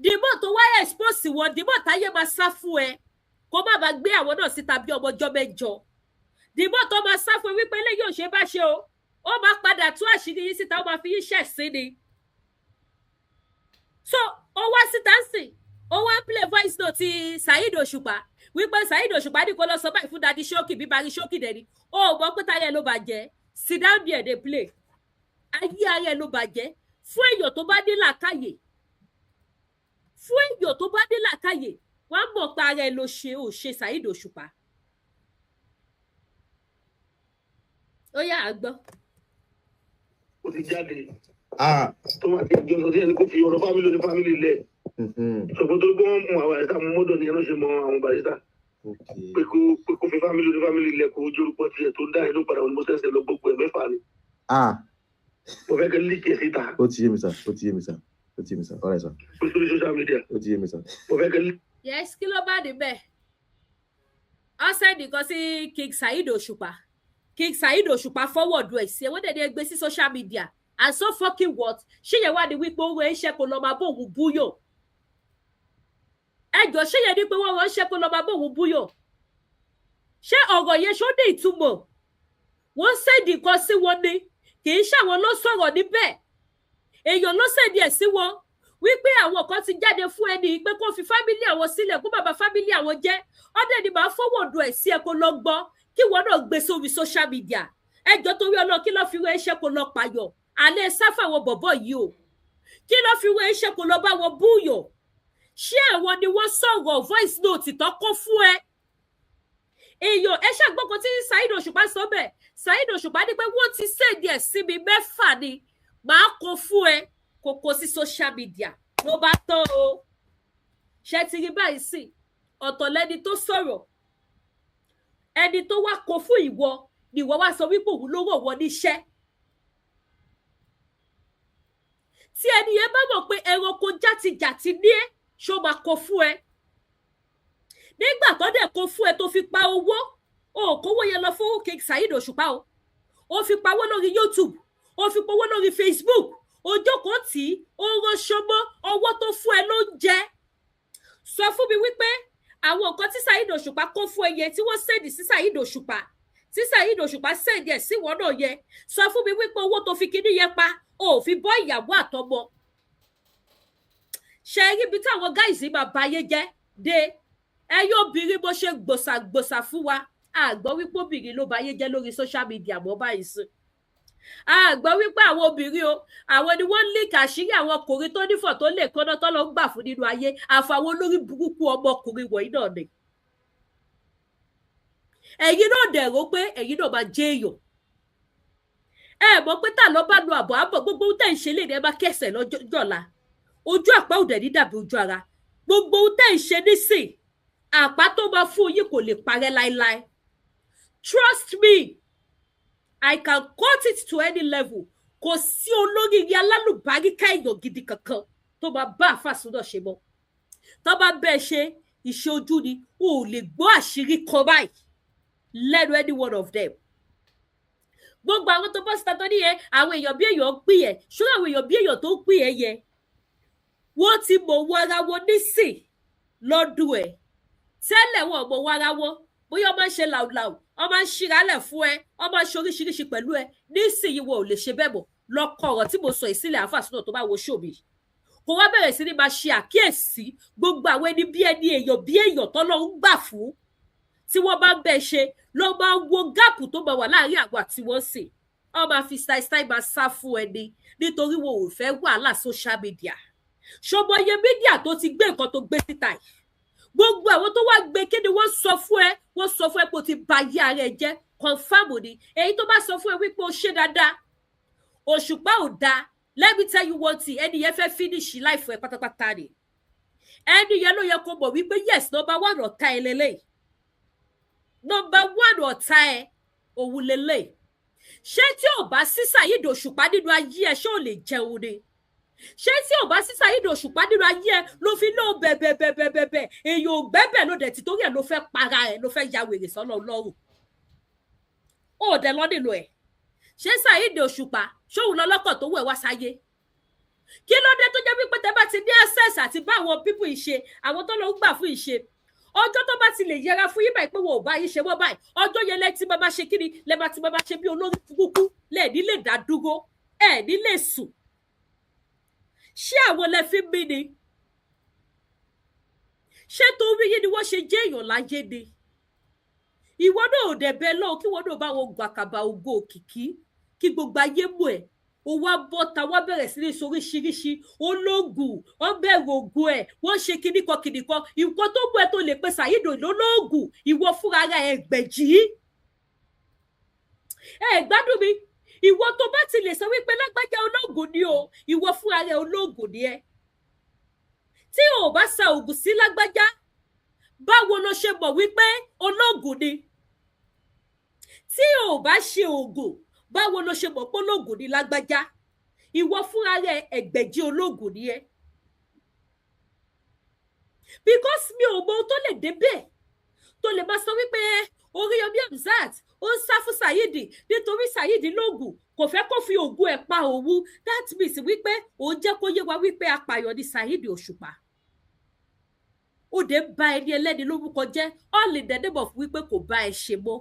dìbò tó wá expose wọn dìbò táyé máa sá fún ẹ kó má bàa gbé àwọn náà síta bí ọmọ ọjọ́ mẹ́jọ dìbò tó máa sá fún wípé eléyìí ò ṣe bá ṣe o ó máa padà tú àṣírí yín síta ó máa fi yín ṣẹ̀ sí ni so ó wá síta sí ó wá play voice note ti Saheed Òṣùpá wípé Saheed Òṣùpá ní kó lọ sọ báyìí fún Daddy Showkey bí Barry Showkey dẹ̀ ni ó mọ̀ pé táyà ló bàjẹ́ sit down there dey play ayé ara ẹ̀ ló bàjẹ́ fún èèyàn tó bá ní làákàyè wọ́n á mọ̀ pé ara ẹ̀ ló ṣe ò ṣe Saheed Òṣùpá. Ó yá àgbọ́. Ó ti jáde. Tó máa ti jọ lórí ẹni kó fi ọ̀rọ̀ fámìlì ní fámìlì lẹ̀. ṣùgbọ́n tó gbọ́n mú àwọn àìsàn mọ́dọ̀ ní ẹnu ṣe mọ àwọn barista pé kó fi fámìlì ilẹ̀ kó ojú orúkọ tiẹ̀ tó dá inú padà wọn sẹ́sẹ̀ lọ gbogbo ẹ̀ mẹ́fà ni. mo fẹ́ kẹ́ líkì ẹ̀ síta. ó ti yé mi sá ọ̀rẹ́ sá. pé sórí social media. ó ti yé mi sá. mo fẹ́ kẹ́ líkì. yes kí ló bá dé bẹ́ẹ̀ ọ̀sẹ̀ nìkan sí King Saheed Òṣùpá forward ẹ̀ sí ẹ̀wọ́n dẹ̀dẹ̀ gbé sí social media and so fucking what ṣé yẹn wá ní wípé owó iṣẹ́ kò lọ́ọ́ máa bóun búyọ̀ ẹjọ́ ṣé yẹn ní pé wọ́n rán iṣẹ́ kò lọ́ọ́ máa bóun búyọ̀ ṣé ọ̀rọ̀ yẹn ṣó ní ìtumọ̀ wọ́n ṣèdí nǹkan sí wọn ni kì í ṣàwọn ló sọ̀rọ̀ níbẹ̀ èèyàn ló ṣèdí ẹ̀ sí wọn wípé àwọn kan ti jáde fún ẹni pé kó fi fámílì àwọn sílẹ̀ kó bàbá fámílì àwọn jẹ́ ọdẹ ni màá fọwọ́dù ẹ̀ sí ẹ kó lọ gbọ́ kí wọn náà gbé sórí social media ẹjọ́ torí ọlọ́ kí ló fi wé iṣẹ́ kó lọ pààyọ̀ alẹ́ sáfà àwọn bọ̀bọ̀ yìí o kí ló fi wé iṣẹ́ kó lọ bá wọn búyọ̀ ṣé àwọn ni wọ́n sọ̀rọ̀ voice note tó kó fún ẹ èèyàn ẹ ṣàgbọ́kọ tí Saheed Òṣùpá sọ bẹ́ẹ̀ Saheed Òṣùpá ní pé wọ́n ti ṣèdí ẹ̀ sí mi mẹ́fà ni màá kó fún ẹ kókó sí social media ló bá tán o ṣe ti rí báyìí sí ọ̀tọ̀ lẹ́ni tó sọ̀rọ̀ ẹni tó wá kó fún ìwọ ni ìwọ wá sọ wípé òun ló rọ̀ wọ́n níṣẹ́ tí ẹni yẹn bá mọ̀ pé ẹranko játijàti ní ẹ ṣó máa kó fún ẹ nígbà tó dẹ̀ kó fún ẹ tó fi pa owó o kówó yẹn lọ fún King Saheed Òṣùpá o fi pawó lórí YouTube o fi pawó lórí Facebook ojókòó tí ó ránṣọ mọ́ ọwọ́ tó fún ẹ ló ń jẹ sọ fún mi wípé àwọn nǹkan tí Saheed Òṣùpá kó fún ẹ yẹn tí wọ́n sẹ́ẹ̀dì sí Saheed Òṣùpá tí Saheed Òṣùpá sẹ́ẹ̀dì ẹ̀ sí wọn náà yẹ sọ fún mi wípé owó tó fi kíní yẹn pa ò fi bọ́ ìyàwó àtọmọ ṣe ibi táwọn gáìsì máa bayé jẹ́ dé ẹ yóò bìrì bó ṣe gbòsàgbòsà fún wa àgbọ̀ wípé obìnrin ló bayé jẹ́ lórí social media mọ́ báyìí sí àgbọ̀ wípé àwọn obìnrin o àwọn ni wọ́n lè kàṣírí àwọn ọkùnrin tó nífọ̀ tó lè kọ́nà tó lọ ń gbà fún nínú ayé àfàwọn olórí burúkú ọmọkùnrin wọ̀nyí náà ni ẹ̀yin náà dẹ̀ rò pé ẹ̀yin náà máa jẹ́ èèyàn ẹ mọ̀ pé tá ló bá lu àbọ̀ àbọ̀ gbogbo tẹ̀ ń ṣe lè ní ẹ bá kẹsẹ̀ lọ́jọ́la ojú àpá òdẹ̀ ní dàbí ojú ara gbogbo tẹ̀ ń ṣe nísìn àpá tó máa fún yín kò lè parẹ́ láéláé trust me I can cut it to any level kò sí olóríire alálùbáríkà èèyàn gidi kankan tó máa bá àfàsúnà ṣe mọ́ tó bá bẹ́ẹ̀ ṣe iṣẹ́ ojú ni o ò lè gbọ́ àṣírí kan báyìí lẹ́nu any one of them gbogbo àwọn tó bọ́ síta tó níyẹn àwọn èèyàn bí èèyàn ń pín ẹ̀ ṣúgbọ́n àwọn èèyàn bí èèyàn tó ń pín ẹ̀ yẹ wọ́n ti mọ̀ wọ́n ara wọn nísìn lọ́dún ẹ̀ tẹ́lẹ̀ wọn mọ̀ wọ́n ara wọn bóyá ọmọ ń ṣe làwùlàwù ọmọ ń ṣíralẹ̀ fún ẹ ọmọ ń ṣe oríṣiríṣi pẹ̀lú ẹ nísìnyí wọn ò lè ṣe bẹ́ẹ̀ mọ̀ lọ́kọ̀ ọ̀rọ̀ tí mo sọ ìsílẹ̀ àfàsúnà tó bá wo ṣòmí kò wá bẹ̀rẹ̀ sí ní máa ṣe àkíyèsí gbogbo àwọn ẹni bí èèyàn tó lọ ń gbà fún tí wọ́n bá ń bẹ́ẹ̀ ṣe ló máa ń wo gáàpù tó máa wà láàrin àwọn àti wọ́n sì wọ́n máa fi style máa sá fún ẹni nítorí wọn ò fẹ́ wàhálà social media ṣọmọye mídíà tó ti gbé nǹkan tó gbé síta yìí gbogbo àwọn tó wá gbé kí ni wọ́n sọ fún ẹ pé o ti ba ayé ara ẹ jẹ́ confam ni èyí tó bá sọ fún ẹ wípé o ṣe dáadáa Òṣùpá ò dáa let me tell you one thing ẹni yẹn fẹ́ finish life ẹ pátápátá ni ẹni yẹn ló yẹ kó mọ̀ wípé yes number one ọ̀tá ẹ lélẹ́yìí number one ọ̀tá ẹ òun lélẹ́yìí ṣé tí ò bá sí Saheed Òṣùpá nínú ayé ẹ ṣé ò lè jẹun ni ṣé tí ò bá sí Saheed Òṣùpá nínú ayé ẹ ló fi lóò bẹ̀bẹ̀bẹ̀bẹ̀bẹ̀ èèyàn ò gbẹ́bẹ̀ ló dẹ̀ ti torí ẹ̀ ló fẹ́ para ẹ̀ ló fẹ́ ya wèrè sọ́nà lọ́rùn ó dẹ̀ lọ́ nílò ẹ̀ ṣé Saheed Òṣùpá ṣóun lọ́lọ́kọ̀ tó wẹ̀ wá sáyé kí ló dé tó jẹ́ wípé tẹ́ bá ti ní access àti bá àwọn people ìṣe àwọn tó lọ ń gbà fún ìṣe ọjọ́ tó bá ti lè yẹra fún yín báyìí pé wọn ò bá yín ṣe wọ́n báyìí ọjọ́ yẹn lẹ́tí bàbá ṣe kíni lẹ́bàá tí bàbá ṣe bí olórí kúkú lẹ́ẹ̀ní lè dá dúró ẹ̀ẹ́ní lè sùn ṣé àwọn lẹ fi mí ni ṣé torí yín ni wọ́n ṣe jẹ́ èèyàn láyé ni ìwọ náà ò dẹ̀ bẹ́ẹ̀ lọ́wọ́ kí wọ́n náà bá wọn gbàkàbà ògo òkìkí kí gbogbo ayé mọ̀ ẹ́ ó wá bọ́ta wá bẹ̀rẹ̀ sí ní soríṣiríṣi ológun wọ́n bẹ̀rù ògùn ẹ̀ wọ́n ṣe kíníkan nǹkan tó mú ẹ tó lè pe Saheed lólóògùn ìwọ fúnra ara ẹ̀ gbẹ̀jì ẹ̀ gbádùn mi ìwọ tó bá ti lè sọ wípé lágbájá ológun ni o ìwọ fúnra rẹ̀ ológun ni ẹ tí ò bá sa oògùn sí lágbájá báwo ló ṣe mọ̀ wípé olóògùn ni tí ò bá ṣe oògùn báwo ló ṣe mọ̀ pé olóògùn ni lágbájá ìwọ fúnra rẹ ẹgbẹ̀jì olóògùn ni ẹ because mi ò mọ ohun tó lè débẹ̀ tó lè máa sọ wípé Oríyọmí Hamzat ó ń sá fún Saheed nítorí Saheed lóògùn kò fẹ́ kó fi oògùn ẹ̀ pa òun that means wípé òun jẹ́ kó yé wa wípé apààyàn ni Saheed Òṣùpá ó dé bá ẹni ẹlẹ́ni lórúkọ jẹ́ all in the name of wípé kò bá ẹ ṣe mọ́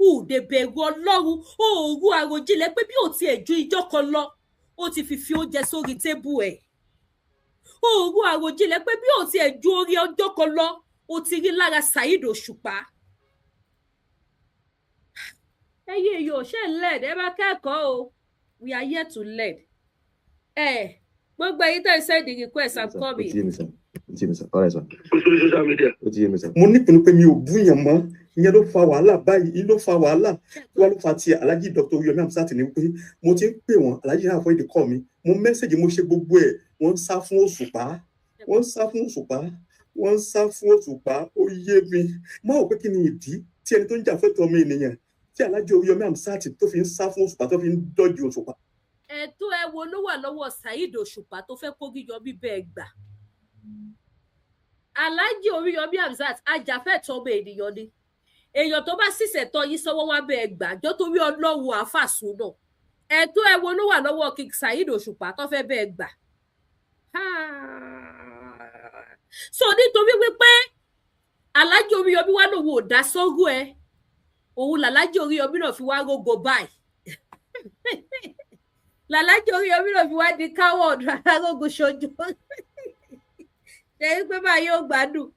òde bẹ̀rù Ọlọ́run òòrùn àròjinlẹ̀ pé bí ò tiẹ̀ ju ijọ́ kan lọ ó ti fi oúnjẹ sórí tébù ẹ̀ òòrùn àròjinlẹ̀ pé bí ò tiẹ̀ ju orí ọjọ́ kan lọ ó ti rí lára Saheed Òṣùpá ẹ̀yin èèyàn ṣe led ẹ bá kẹ́kọ̀ọ́ o we are here to lead gbogbo ẹ̀yin tẹ́ ẹ send the request I'm coming. mo nípinnu pé mi ò búyàn mọ́ ìyẹn ló fa wàhálà báyìí ló fa wàhálà wà ló fa ti Alhaji Dr. Oríyọmí Hamzat ní pé mo ti ń pè wọ́n Alhaji náà avoid call mi mo mẹ́sẹ̀gì mo ṣe gbogbo ẹ̀ wọ́n ń sá fún Òṣùpá wọ́n ń sá fún Òṣùpá wọ́n ń sá fún Òṣùpá ó yé mi máa wò pé kí ni ìdí tí ẹni tó ń jà fẹ́tọ̀ ọmọ ènìyàn tí Alhaji Oríyọmí Hamzat tó fi ń sá fún Òṣùpá tó fi ń dọ́jú Òṣùpá. ẹ̀tọ́ ẹ wo ló wà lọ́wọ́ Saheed Òṣùpá tó fẹ́ kó Oríyọmí bẹ́ẹ̀ gbà Alhaji Oríyọmí Hamzat ajàfẹ́tọ̀ ọmọ ènìyàn ni èèyàn tó bá ṣìṣẹ́ tọ́ yín sọ́wọ́ wá bẹ́ẹ̀ gbà jọ́ torí Ọlọ́run àfàsùn náà ẹ̀tọ́ ẹ wo ló wà lọ́wọ́ King Saheed Òṣùpá tó fẹ́ bẹ́ẹ̀ gbà so nítorí wípé Alhaji Oríyọmí wá lòun ò dá sọ́rú ẹ òun làlájì Oríyọmí náà fi wá rógo báyìí làlájì Oríyọmí náà fi wá di coward arógo ṣojo ṣe é pé báyìí ó gbádùn